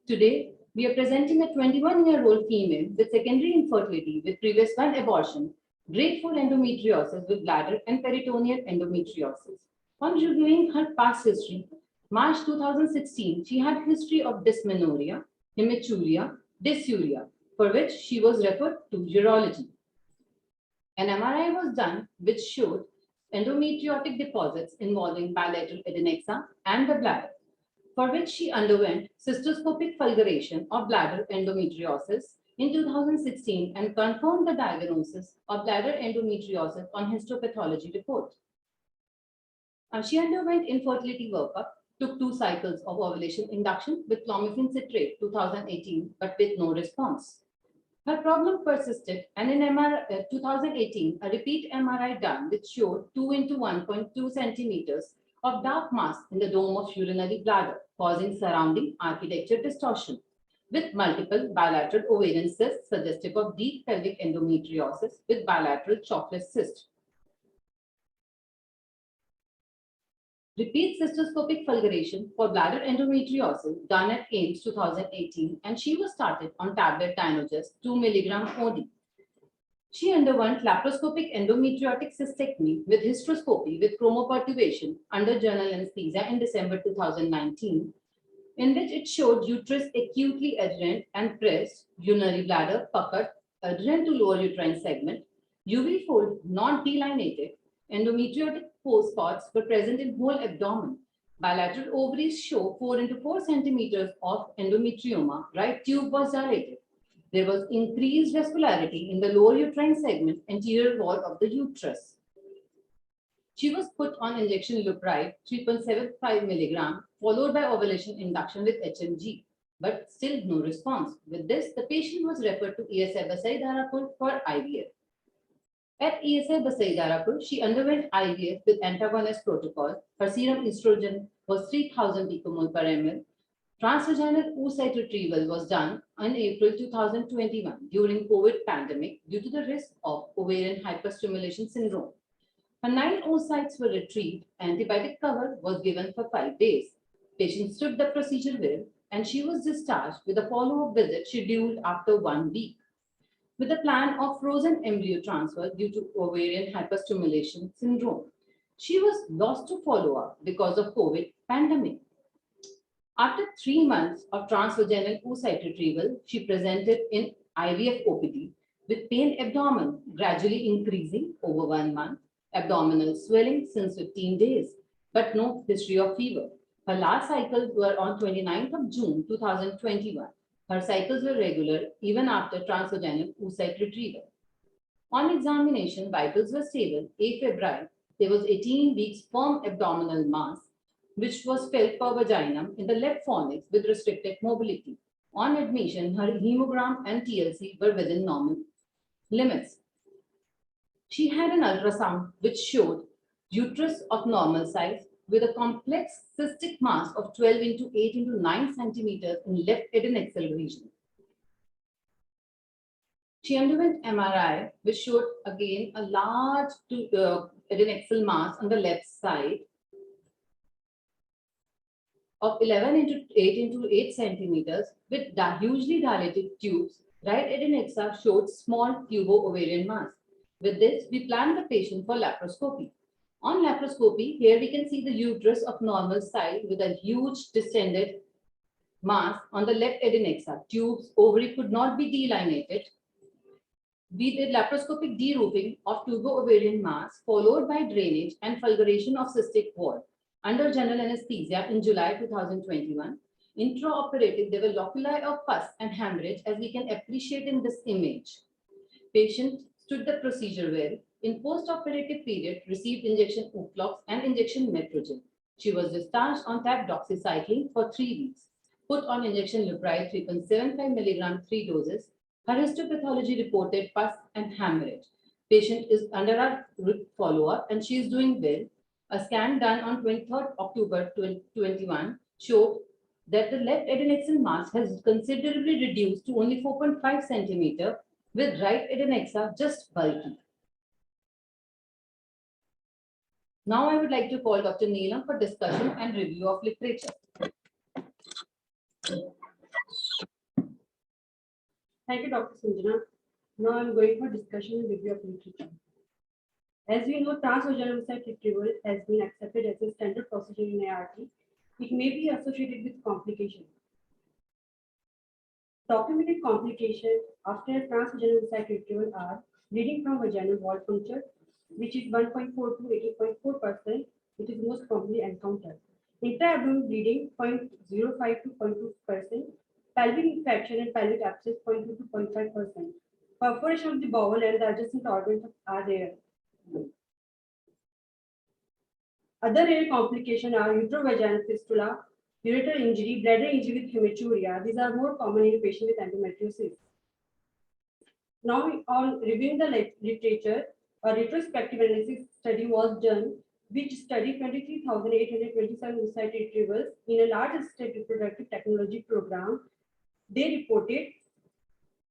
Speaker 6: Today, we are presenting a 21-year-old female with secondary infertility with previous one abortion, grade 4 endometriosis with bladder and peritoneal endometriosis. On reviewing her past history, March 2016, she had history of dysmenorrhea, hematuria, dysuria, for which she was referred to urology. An MRI was done which showed endometriotic deposits involving bilateral adnexa and the bladder, for which she underwent cystoscopic fulguration of bladder endometriosis in 2016 and confirmed the diagnosis of bladder endometriosis on histopathology report. She underwent infertility workup, took 2 cycles of ovulation induction with clomiphene citrate 2018, but with no response. Her problem persisted, and in 2018, a repeat MRI done which showed 2 into 1.2 centimeters of dark mass in the dome of urinary bladder, causing surrounding architecture distortion. with multiple bilateral ovarian cysts suggestive of deep pelvic endometriosis with bilateral chocolate cyst. Repeat cystoscopic fulguration for bladder endometriosis done at AIMS 2018, and she was started on tablet Tynogest 2 milligram OD. She underwent laparoscopic endometriotic cystectomy with hysteroscopy with chromoperturbation under general anesthesia in December 2019, in which it showed uterus acutely adherent and pressed, urinary bladder puckered, adherent to lower uterine segment, UV fold not delineated, endometriotic spots were present in whole abdomen. Bilateral ovaries show 4 into 4 centimeters of endometrioma. Right tube was dilated. There was increased vascularity in the lower uterine segment, anterior wall of the uterus. She was put on injection Lupride 3.75 milligram, followed by ovulation induction with HMG, but still no response. With this, the patient was referred to ESI Basai Darapur for IVF. At ESI Basai Darapur, she underwent IVF with antagonist protocol. Her serum estrogen was 3000 picomole per ml. Transvaginal oocyte retrieval was done in April 2021 during COVID pandemic due to the risk of ovarian hyperstimulation syndrome. Her 9 oocytes were retrieved. Antibiotic cover was given for 5 days. Patient stood the procedure well, and she was discharged with a follow-up visit scheduled after 1 week. With a plan of frozen embryo transfer due to ovarian hyperstimulation syndrome. She was lost to follow-up because of COVID pandemic. After 3 months of transvaginal oocyte retrieval, she presented in IVF OPD with pain abdomen gradually increasing over 1 month, abdominal swelling since 15 days, but no history of fever. Her last cycles were on 29th of June 2021. Her cycles were regular even after transvaginal oocyte retrieval. On examination, vitals were stable, afebrile. There was 18 weeks firm abdominal mass, which was felt per vaginum in the left fornix with restricted mobility. On admission, her hemogram and TLC were within normal limits. She had an ultrasound which showed uterus of normal size with a complex cystic mass of 12 into 8 into 9 centimeters in left adnexal region. She underwent MRI, which showed again a large adnexal mass on the left side of 11 into 8 into 8 centimeters with hugely dilated tubes. Right adnexa showed small tubo-ovarian mass. With this, we planned the patient for laparoscopy. On laparoscopy, here we can see the uterus of normal size with a huge distended mass on the left adnexa. Tubes, ovary could not be delineated. We did laparoscopic deroofing of tubo-ovarian mass, followed by drainage and fulguration of cystic wall. Under general anesthesia in July 2021, intraoperative, there were loculi of pus and hemorrhage, as we can appreciate in this image. Patient stood the procedure well. In post-operative period, received injection Uclox and injection Metrogyl. She was discharged on tap doxycycline for 3 weeks. Put on injection Lupride 3.75 milligram 3 doses. Her histopathology reported pus and hemorrhage. Patient is under our follow-up and she is doing well. A scan done on 23rd October 2021 showed that the left adnexal mass has considerably reduced to only 4.5 centimeter, with right adnexa just bulky. Now I would like to call Dr. Neelam for discussion and review of literature.
Speaker 10: Thank you, Dr. Sanjana. Now I'm going for discussion and review of literature. As we know, transvaginal oocyte retrieval has been accepted as a standard procedure in ART. It may be associated with complications. Documented complications after transvaginal oocyte retrieval are bleeding from vaginal wall puncture, which is 1.4 to 80.4%, which is most commonly encountered. Intra-abdominal bleeding 0.05 to 0.2%, pelvic infection and pelvic abscess 0.2 to 0.5%. Perforation of the bowel and the adjacent organs are rare. Other rare complications are uterovaginal fistula, ureter injury, bladder injury with hematuria. These are more common in patients with endometriosis. Now, on reviewing the literature, a retrospective analysis study was done, which studied 23,827 oocyte retrievals in a large-scale reproductive technology program They reported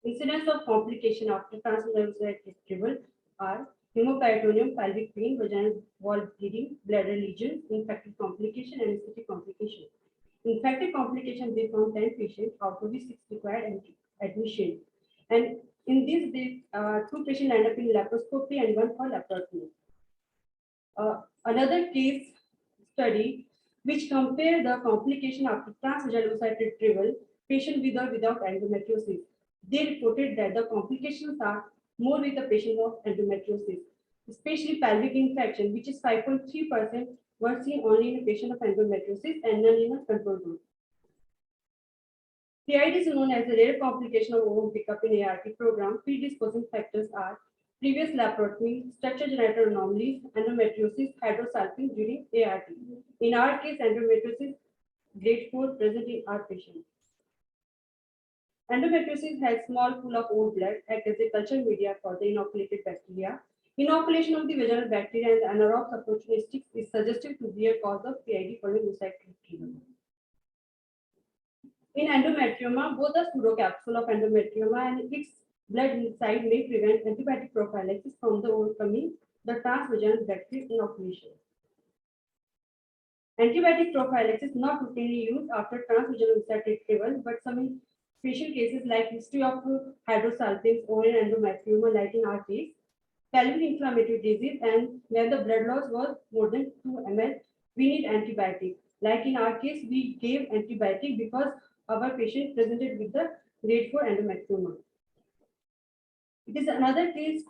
Speaker 10: incidence of complication after transvaginal retrieval are hemoperitoneum, pelvic pain, vaginal wall bleeding, bladder lesions, infected complication, and anesthetic complication. Infected complication, they found 10 patients, out of which 6 required admission. And in this, 2 patients end up in laparoscopy and 1 for laparotomy. Another case study which compared the complication after transvaginal oocyte retrieval, patient with or without endometriosis. They reported that the complications are more with the patient of endometriosis, especially pelvic infection, which is 5.3%, were seen only in a patient of endometriosis and none in a control group. PID is known as a rare complication of ovum pickup in ART program. Predisposing factors are previous laparotomy, structure genital anomalies, endometriosis, hydrosalpingo during ART. In our case, endometriosis grade 4 present in our patient. Endometriosis has small pool of old blood, act as a culture media for the inoculated bacteria. Inoculation of the vaginal bacteria and the anaerobe opportunistics is suggested to be a cause of PID following oocyte retrieval. In endometrioma, both the pseudocapsule of endometrioma and its blood inside may prevent antibiotic prophylaxis from the overcoming the transvaginal bacterial inoculation. Antibiotic prophylaxis not routinely used after transvaginal oocyte retrieval, but some in special cases like history of hydrosalpingo or in endometrioma, like in our case, pelvic inflammatory disease, and where the blood loss was more than 2 ml, we need antibiotic. Like in our case, we gave antibiotic because our patient presented with the grade 4 endometrioma. It is another case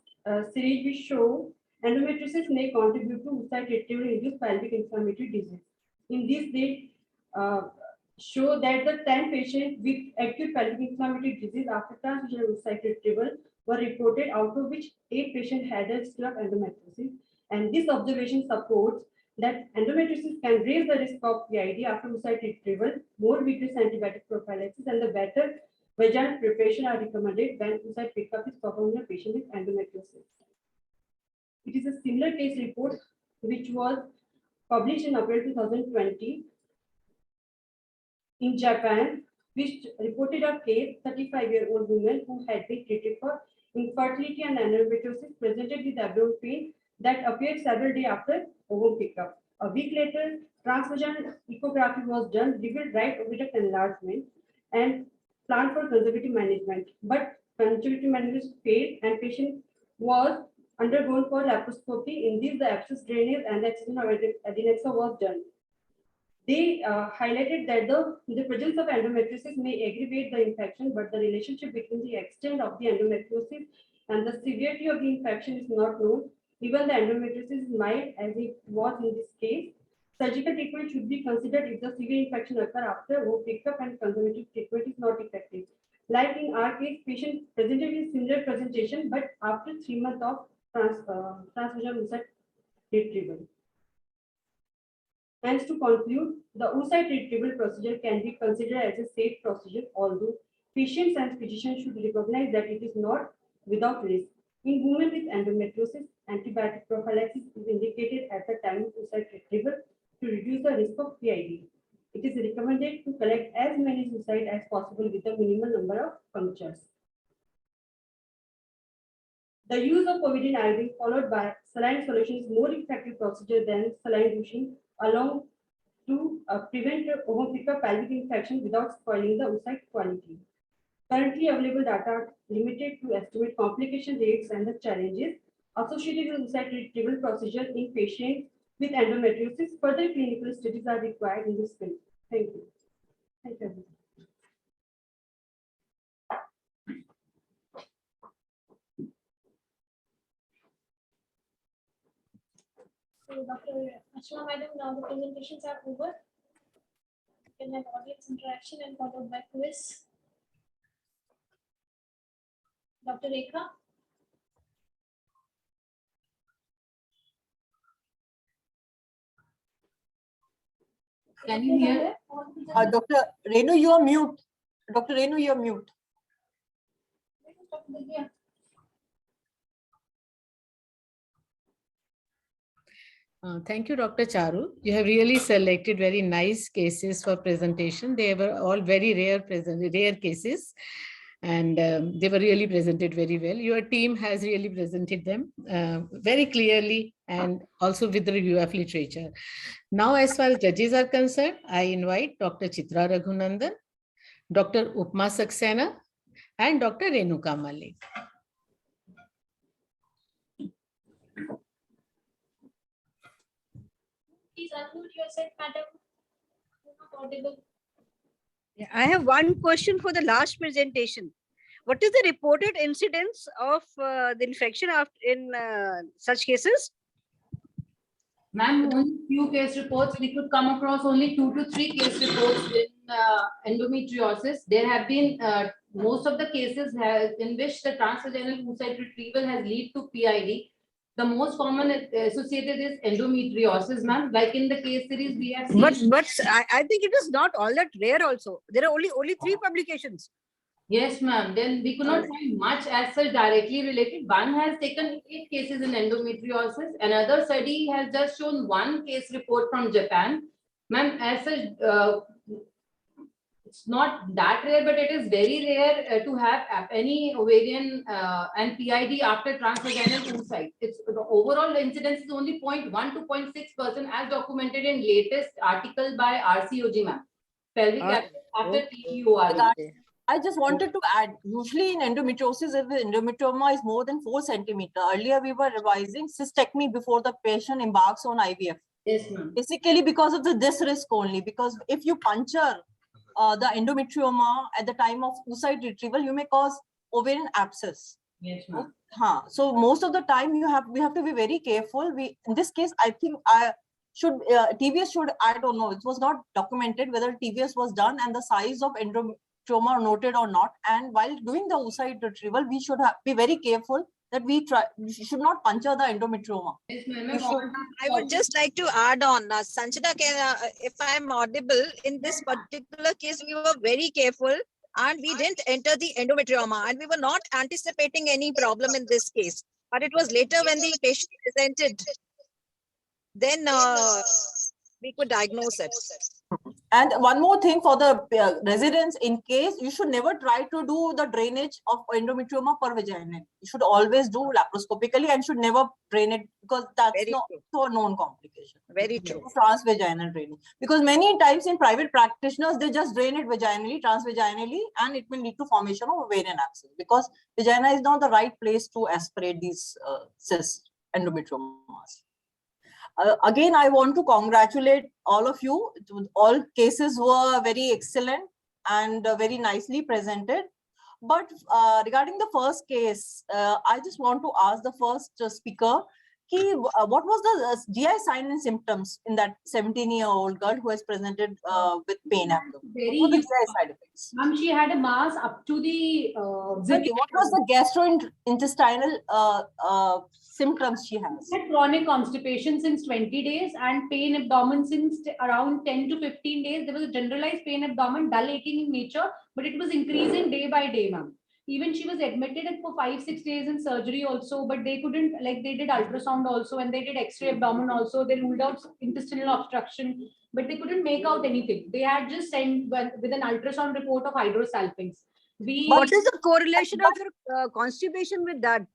Speaker 10: series which show endometriosis may contribute to oocyte retrieval induced pelvic inflammatory disease. In this, they show that the 10 patients with acute pelvic inflammatory disease after transvaginal oocyte retrieval were reported, out of which 8 patients had a history of endometriosis. And this observation supports that endometriosis can raise the risk of PID after oocyte retrieval. More vigorous antibiotic prophylaxis and the better vaginal preparation are recommended when oocyte pickup is performed in a patient with endometriosis. It is a similar case report which was published in April 2020 in Japan, which reported a case 35-year-old woman who had been treated for infertility and endometriosis, presented with abdominal pain that appeared several days after ovum pickup. A week later, transvaginal ecography was done, revealed right oviduct enlargement and planned for conservative management. But conservative management failed and patient was undergone for laparoscopy. In this, the abscess drainage and the excision of adnexa was done. They highlighted that the presence of endometriosis may aggravate the infection, but the relationship between the extent of the endometriosis and the severity of the infection is not known. Even the endometriosis is mild, as it was in this case. Surgical treatment should be considered if the severe infection occurs after ovum pickup and conservative treatment is not effective. Like in our case, patient presented with similar presentation, but after 3 months of transvaginal oocyte retrieval. Hence, to conclude, the oocyte retrieval procedure can be considered as a safe procedure, although patients and physicians should recognize that it is not without risk. In women with endometriosis, antibiotic prophylaxis is indicated at the time of oocyte retrieval to reduce the risk of PID. It is recommended to collect as many oocytes as possible with a minimal number of punctures. The use of povidone iodine followed by saline solution is more effective procedure than saline douching, along to prevent ovum pickup pelvic infection without spoiling the oocyte quality. Currently available data are limited to estimate complication rates and the challenges associated with oocyte retrieval procedure in patients with endometriosis. Further clinical studies are required in this field. Thank you. Thank you.
Speaker 3: So, Dr. Achla Madam, now the presentations are over. You can have audience interaction and followed by quiz. Dr. Rekha.
Speaker 6: Can you hear?
Speaker 11: Dr. Renu, you are mute. Dr. Renu, you are mute.
Speaker 12: Thank you, Dr. Charu. You have really selected very nice cases for presentation. They were all very rare cases, and they were really presented very well. Your team has really presented them very clearly and also with the review of literature. Now, as far as judges are concerned, I invite Dr. Chitra Raghunandan, Dr. Upma Saxena, and Dr. Renuka Malik.
Speaker 3: Please unmute yourself, madam. You're not audible.
Speaker 5: Yeah, I have one question for the last presentation. What is the reported incidence of the infection in such cases?
Speaker 6: Ma'am, only few case reports. We could come across only 2 to 3 case reports in endometriosis. There have been most of the cases in which the transvaginal oocyte retrieval has led to PID. The most common associated is endometriosis, ma'am. Like in the case series, we have seen.
Speaker 5: But I think it is not all that rare also. There are only 3 publications.
Speaker 6: Yes, ma'am. Then we could not find much as such directly related. One has taken 8 cases in endometriosis. Another study has just shown 1 case report from Japan. Ma'am, as such, it's not that rare, but it is very rare to have any ovarian and PID after transvaginal oocyte. It's the overall incidence is only 0.1 to 0.6% as documented in latest article by RCOG, ma'am. Pelvic after TEOR.
Speaker 11: I just wanted to add, usually in endometriosis, if the endometrioma is more than 4 centimeters, earlier we were revising cystectomy before the patient embarks on IVF.
Speaker 6: Yes, ma'am.
Speaker 11: Basically because of this risk only, because if you puncture the endometrioma at the time of oocyte retrieval, you may cause ovarian abscess.
Speaker 6: Yes, ma'am.
Speaker 11: So most of the time we have to be very careful. In this case, I think TVS should, I don't know, it was not documented whether TVS was done and the size of endometrioma noted or not. And while doing the oocyte retrieval, we should be very careful that we should not puncture the endometrioma.
Speaker 6: Yes, ma'am.
Speaker 5: I would just like to add on, Sanjana, if I am audible, in this particular case, we were very careful and we didn't enter the endometrioma and we were not anticipating any problem in this case. But it was later when the patient presented, then we could diagnose it.
Speaker 11: And one more thing for the residents, in case you should never try to do the drainage of endometrioma per vagina. You should always do laparoscopically and should never drain it because that's not a known complication.
Speaker 5: Very true.
Speaker 11: Transvaginal draining. Because many times in private practitioners, they just drain it vaginally, transvaginally, and it will lead to formation of ovarian abscess because vagina is not the right place to aspirate these cysts, endometriomas. Again, I want to congratulate all of you. All cases were very excellent and very nicely presented. But regarding the first case, I just want to ask the first speaker, what was the GI sign and symptoms in that 17-year-old girl who has presented with pain abdomen? What were the GI side effects?
Speaker 7: Ma'am, she had a mass up to the.
Speaker 11: What was the gastrointestinal symptoms she has?
Speaker 7: She had chronic constipation since 20 days and pain abdomen since around 10 to 15 days. There was a generalized pain abdomen, dull aching in nature, but it was increasing day by day, ma'am. Even she was admitted for 5-6 days in surgery also, but they couldn't, like they did ultrasound also and they did X-ray abdomen also. They ruled out intestinal obstruction, but they couldn't make out anything. They had just sent with an ultrasound report of hydrosalpinx.
Speaker 5: What is the correlation of your constipation with that?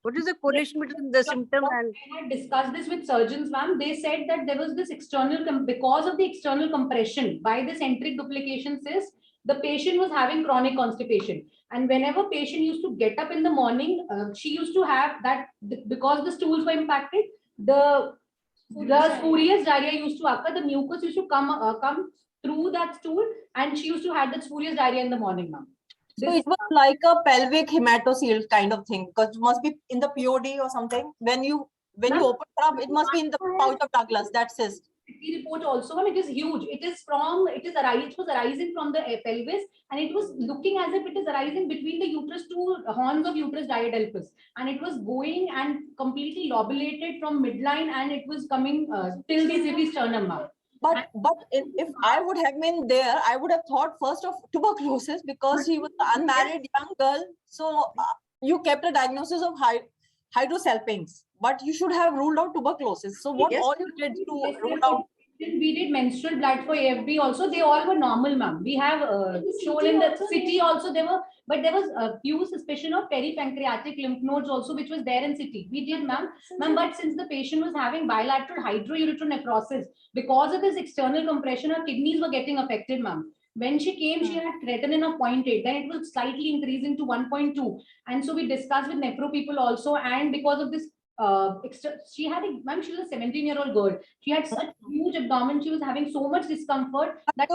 Speaker 5: What is the correlation between the symptom and?
Speaker 7: I had discussed this with surgeons, ma'am. They said that there was this external, because of the external compression by the centric duplication cyst, the patient was having chronic constipation. And whenever patient used to get up in the morning, she used to have that, because the stools were impacted, the spurious diarrhea used to occur, the mucus used to come through that stool, and she used to have that spurious diarrhea in the morning, ma'am.
Speaker 11: So it was like a pelvic hematocele kind of thing, because it must be in the POD or something. When you open it up, it must be in the pouch of Douglas. That's cyst.
Speaker 7: The report also, it is huge. It was arising from the pelvis, and it was looking as if it is arising between the uterus two horns of uterus diadelphus, and it was going and completely lobulated from midline, and it was coming till the sternum.
Speaker 11: But if I would have been there, I would have thought first of tuberculosis because she was an unmarried young girl. So you kept a diagnosis of hydrosalpinx, but you should have ruled out tuberculosis. So what
Speaker 1: Yes.
Speaker 11: all you did to
Speaker 7: Yes,
Speaker 11: rule
Speaker 7: yes,
Speaker 11: out?
Speaker 7: we did menstrual blood for AFB also. They all were normal, ma'am. We have shown in the city also there were, but there was a few suspicion of peripancreatic lymph nodes also, which was there in city. We did, ma'am. But since the patient was having bilateral hydroureteronecrosis, because of this external compression, her kidneys were getting affected, ma'am. When she came, she had creatinine of 0.8, then it was slightly increasing to 1.2. And so we discussed with nephro people also, and because of this she had a, ma'am, she was a 17-year-old girl. She had such huge abdomen. She was having so much discomfort that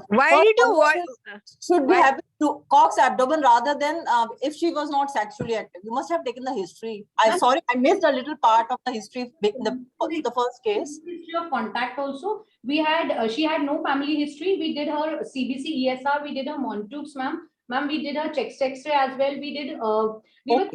Speaker 5: Why
Speaker 11: First
Speaker 5: did you
Speaker 11: diagnosis should be
Speaker 5: why-
Speaker 11: having to Cox abdomen rather than if she was not sexually active. You must have taken the history. I'm sorry, I missed a little part of the history in the first case.
Speaker 7: history of contact also. We had she had no family history. We did her CBC ESR. We did her Montubes, ma'am. Ma'am, we did her chest X-ray as well. We did we were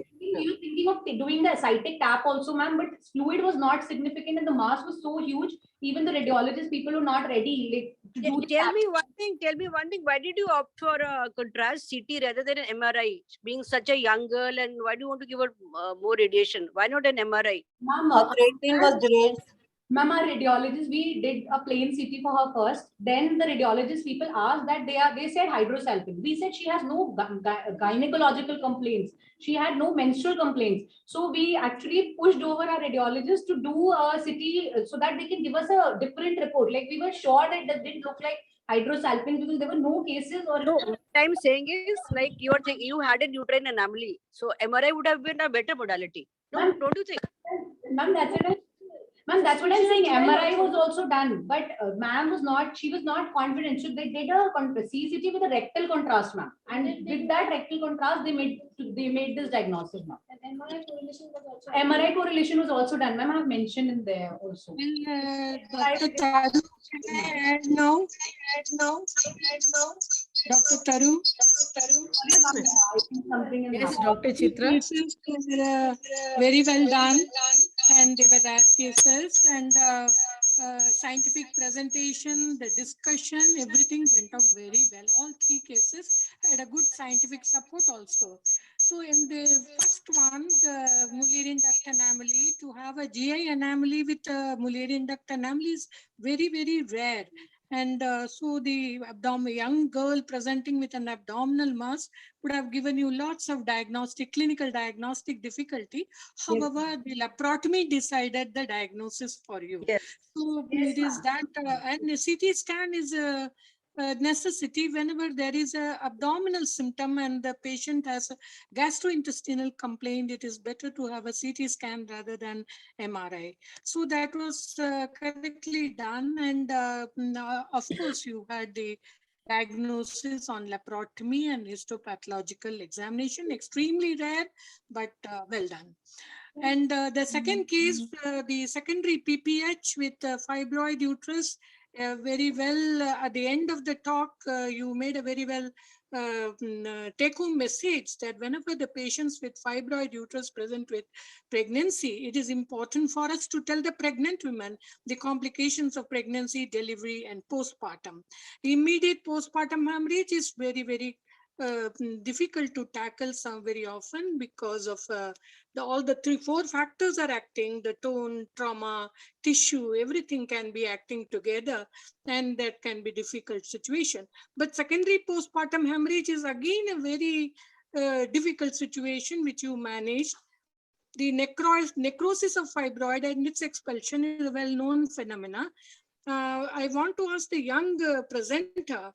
Speaker 7: thinking of doing the ascitic tap also, ma'am, but fluid was not significant and the mass was so huge. Even the radiologist people were not ready like to do the
Speaker 5: Tell
Speaker 7: tap.
Speaker 5: me one thing. Tell me one thing. Why did you opt for a contrast CT rather than an MRI? Being such a young girl, and why do you want to give her more radiation? Why not an MRI?
Speaker 7: Ma'am,
Speaker 11: Her creatinine was deranged.
Speaker 7: Ma'am, our radiologist, we did a plain CT for her first. Then the radiologist people asked that they said hydrosalpinx. We said she has no gynecological complaints. She had no menstrual complaints. So we actually pushed over our radiologist to do a CT so that they can give us a different report. Like we were sure that it didn't look like hydrosalpinx because there were no cases or.
Speaker 5: No, what I'm saying is like you had a uterine anomaly. So MRI would have been a better modality. No, don't you think?
Speaker 7: Ma'am, that's what I'm saying. MRI was also done, but ma'am was not. She was not confident. So they did a CCT with a rectal contrast, ma'am, and with that rectal contrast, they made this diagnosis, ma'am.
Speaker 3: And MRI correlation was also
Speaker 7: MRI correlation was also done, ma'am. I have mentioned in there also.
Speaker 13: Dr. Taru, no. Dr. Taru.
Speaker 12: Yes, Dr. Chitra.
Speaker 13: Cases were very well done, and they were rare cases, and scientific presentation, the discussion, everything went out very well. All three cases had a good scientific support also. So in the first one, the Mullerian duct anomaly, to have a GI anomaly with a Mullerian duct anomaly is very, very rare. And so the young girl presenting with an abdominal mass would have given you lots of clinical diagnostic difficulty. However, the laparotomy decided the diagnosis for you.
Speaker 1: Yes.
Speaker 13: So it is that, and the CT scan is a necessity whenever there is a abdominal symptom and the patient has a gastrointestinal complaint. It is better to have a CT scan rather than MRI. So that was correctly done, and of course you had the diagnosis on laparotomy and histopathological examination, extremely rare, but well done. And the second case, the secondary PPH with fibroid uterus, very well, at the end of the talk, you made a very well take-home message that whenever the patients with fibroid uterus present with pregnancy, it is important for us to tell the pregnant women the complications of pregnancy, delivery, and postpartum. Immediate postpartum hemorrhage is very, very difficult to tackle very often because of all the 3-4 factors are acting, the tone, trauma, tissue, everything can be acting together, and that can be difficult situation. But secondary postpartum hemorrhage is again a very difficult situation which you managed. The necrosis of fibroid and its expulsion is a well-known phenomena. I want to ask the young presenter,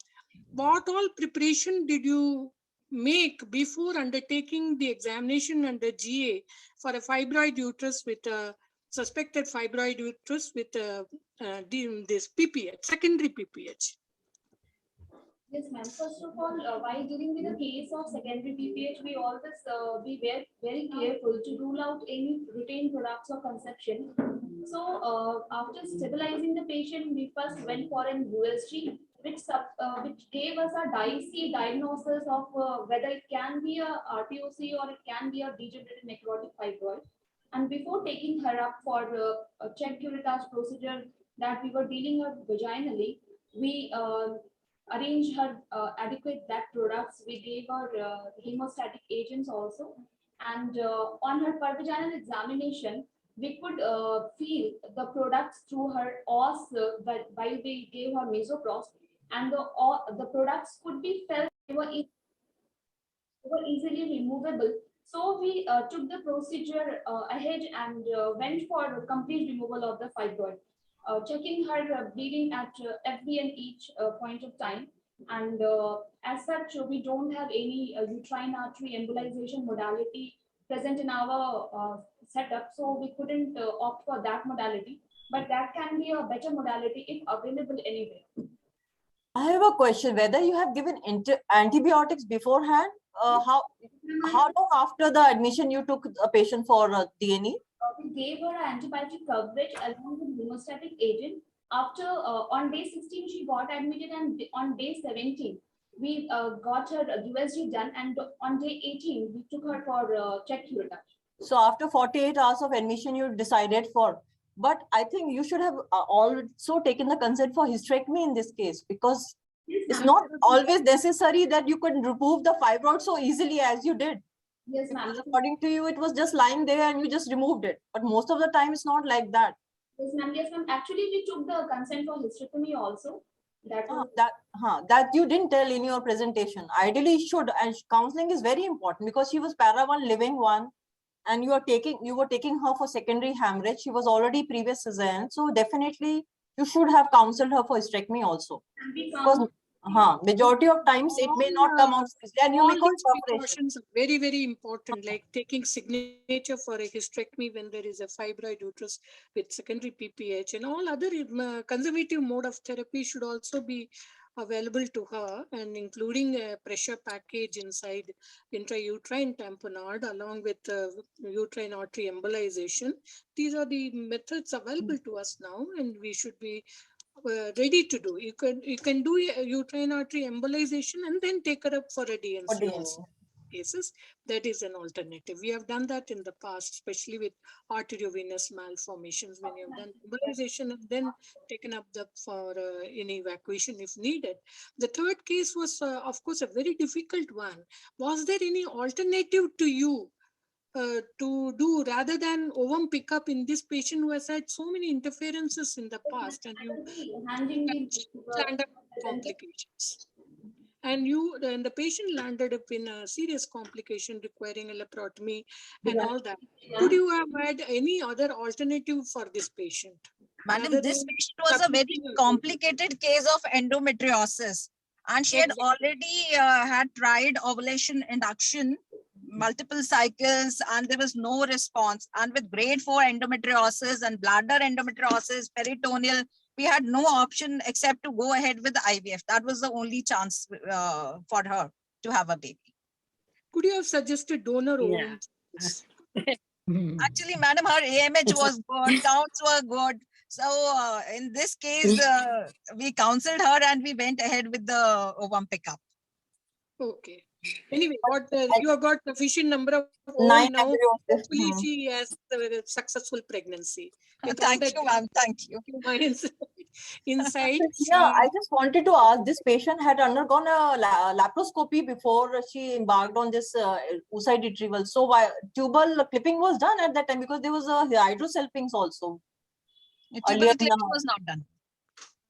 Speaker 13: what all preparation did you make before undertaking the examination under GA for a fibroid uterus with a suspected fibroid uterus with this PPH, secondary PPH?
Speaker 9: Yes, ma'am. First of all, while dealing with the case of secondary PPH, we always be very careful to rule out any routine products of conception. So after stabilizing the patient, we first went for an USG, which gave us a dicey diagnosis of whether it can be a RTOC or it can be a degenerative necrotic fibroid. And before taking her up for a check curettage procedure that we were dealing with vaginally, we arranged her adequate blood products. We gave her hemostatic agents also. And on her pervaginal examination, we could feel the products through her os while we gave her mesoprost, and the products could be felt. They were easily removable. So we took the procedure ahead and went for complete removal of the fibroid, checking her bleeding at every and each point of time. And as such, we don't have any uterine artery embolization modality present in our setup, so we couldn't opt for that modality. But that can be a better modality if available anywhere.
Speaker 11: I have a question, whether you have given antibiotics beforehand? How long after the admission you took a patient for DNE?
Speaker 9: We gave her antibiotic coverage along with hemostatic agent. After on day 16, she got admitted, and on day 17, we got her USG done, and on day 18, we took her for check curettage.
Speaker 11: So after 48 hours of admission, you decided for, but I think you should have also taken the consent for hysterectomy in this case, because it's not always necessary that you could remove the fibroid so easily as you did.
Speaker 9: Yes, ma'am.
Speaker 11: According to you, it was just lying there and you just removed it. But most of the time, it's not like that.
Speaker 9: Yes, ma'am. Yes, ma'am. Actually, we took the consent for hysterectomy also.
Speaker 11: That you didn't tell in your presentation. Ideally, you should. And counseling is very important because she was para 1, living 1, and you were taking her for secondary hemorrhage. She was already previous cesarean, so definitely you should have counseled her for hysterectomy also. Because majority of times it may not come out, and you may call
Speaker 13: precautions are very, very important, like taking signature for a hysterectomy when there is a fibroid uterus with secondary PPH, and all other conservative mode of therapy should also be available to her, and including a pressure package inside intrauterine tamponade along with uterine artery embolization. These are the methods available to us now, and we should be ready to do. You can do uterine artery embolization and then take her up for a DNC cases. That is an alternative. We have done that in the past, especially with arteriovenous malformations, when you have done embolization and then taken up for an evacuation if needed. The third case was, of course, a very difficult one. Was there any alternative to you to do rather than ovum pickup in this patient who has had so many interferences in the past, and you landed complications? And the patient landed up in a serious complication requiring a laparotomy and all that. Could you have had any other alternative for this patient?
Speaker 5: Madam, this patient was a very complicated case of endometriosis, and she had already had tried ovulation induction multiple cycles, and there was no response. And with grade 4 endometriosis and bladder endometriosis, peritoneal, we had no option except to go ahead with the IVF. That was the only chance for her to have a baby.
Speaker 13: Could you have suggested donor ovum?
Speaker 5: Actually, madam, her AMH was good, counts were good. So in this case, we counseled her and we went ahead with the ovum pickup.
Speaker 13: Okay. Anyway, you have got sufficient number of
Speaker 11: 9
Speaker 13: now.
Speaker 11: embryos.
Speaker 13: Hopefully, she has a successful pregnancy.
Speaker 5: Thank you, ma'am. Thank you.
Speaker 13: Inside.
Speaker 11: Yeah, I just wanted to ask, this patient had undergone a laparoscopy before she embarked on this oocyte retrieval. So why tubal clipping was done at that time, because there was a hydrosalpinx also.
Speaker 5: Tubal clipping was not done.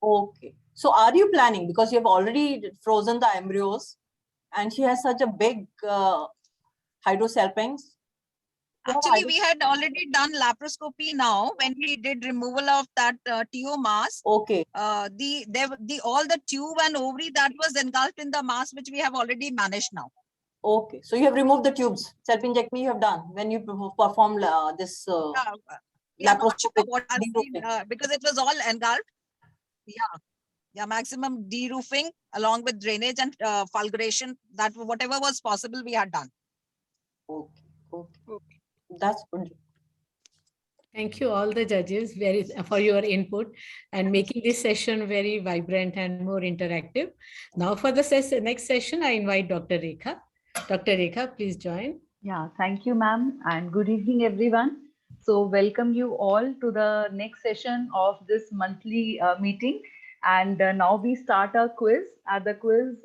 Speaker 11: Okay. So are you planning, because you have already frozen the embryos and she has such a big hydrosalpinx?
Speaker 5: Actually, we had already done laparoscopy now when we did removal of that TO mass.
Speaker 11: Okay.
Speaker 5: All the tube and ovary that was engulfed in the mass, which we have already managed now.
Speaker 11: Okay. So you have removed the tubes. Salpingectomy you have done when you perform this laparoscopy.
Speaker 5: Because it was all engulfed. Yeah, maximum de-roofing along with drainage and fulguration. That whatever was possible, we had done.
Speaker 11: Okay. That's good.
Speaker 12: Thank you all the judges for your input and making this session very vibrant and more interactive. Now for the next session, I invite Dr. Rekha. Dr. Rekha, please join.
Speaker 14: Yeah, thank you, ma'am, and good evening, everyone. So welcome you all to the next session of this monthly meeting. And now we start our quiz. At the quiz,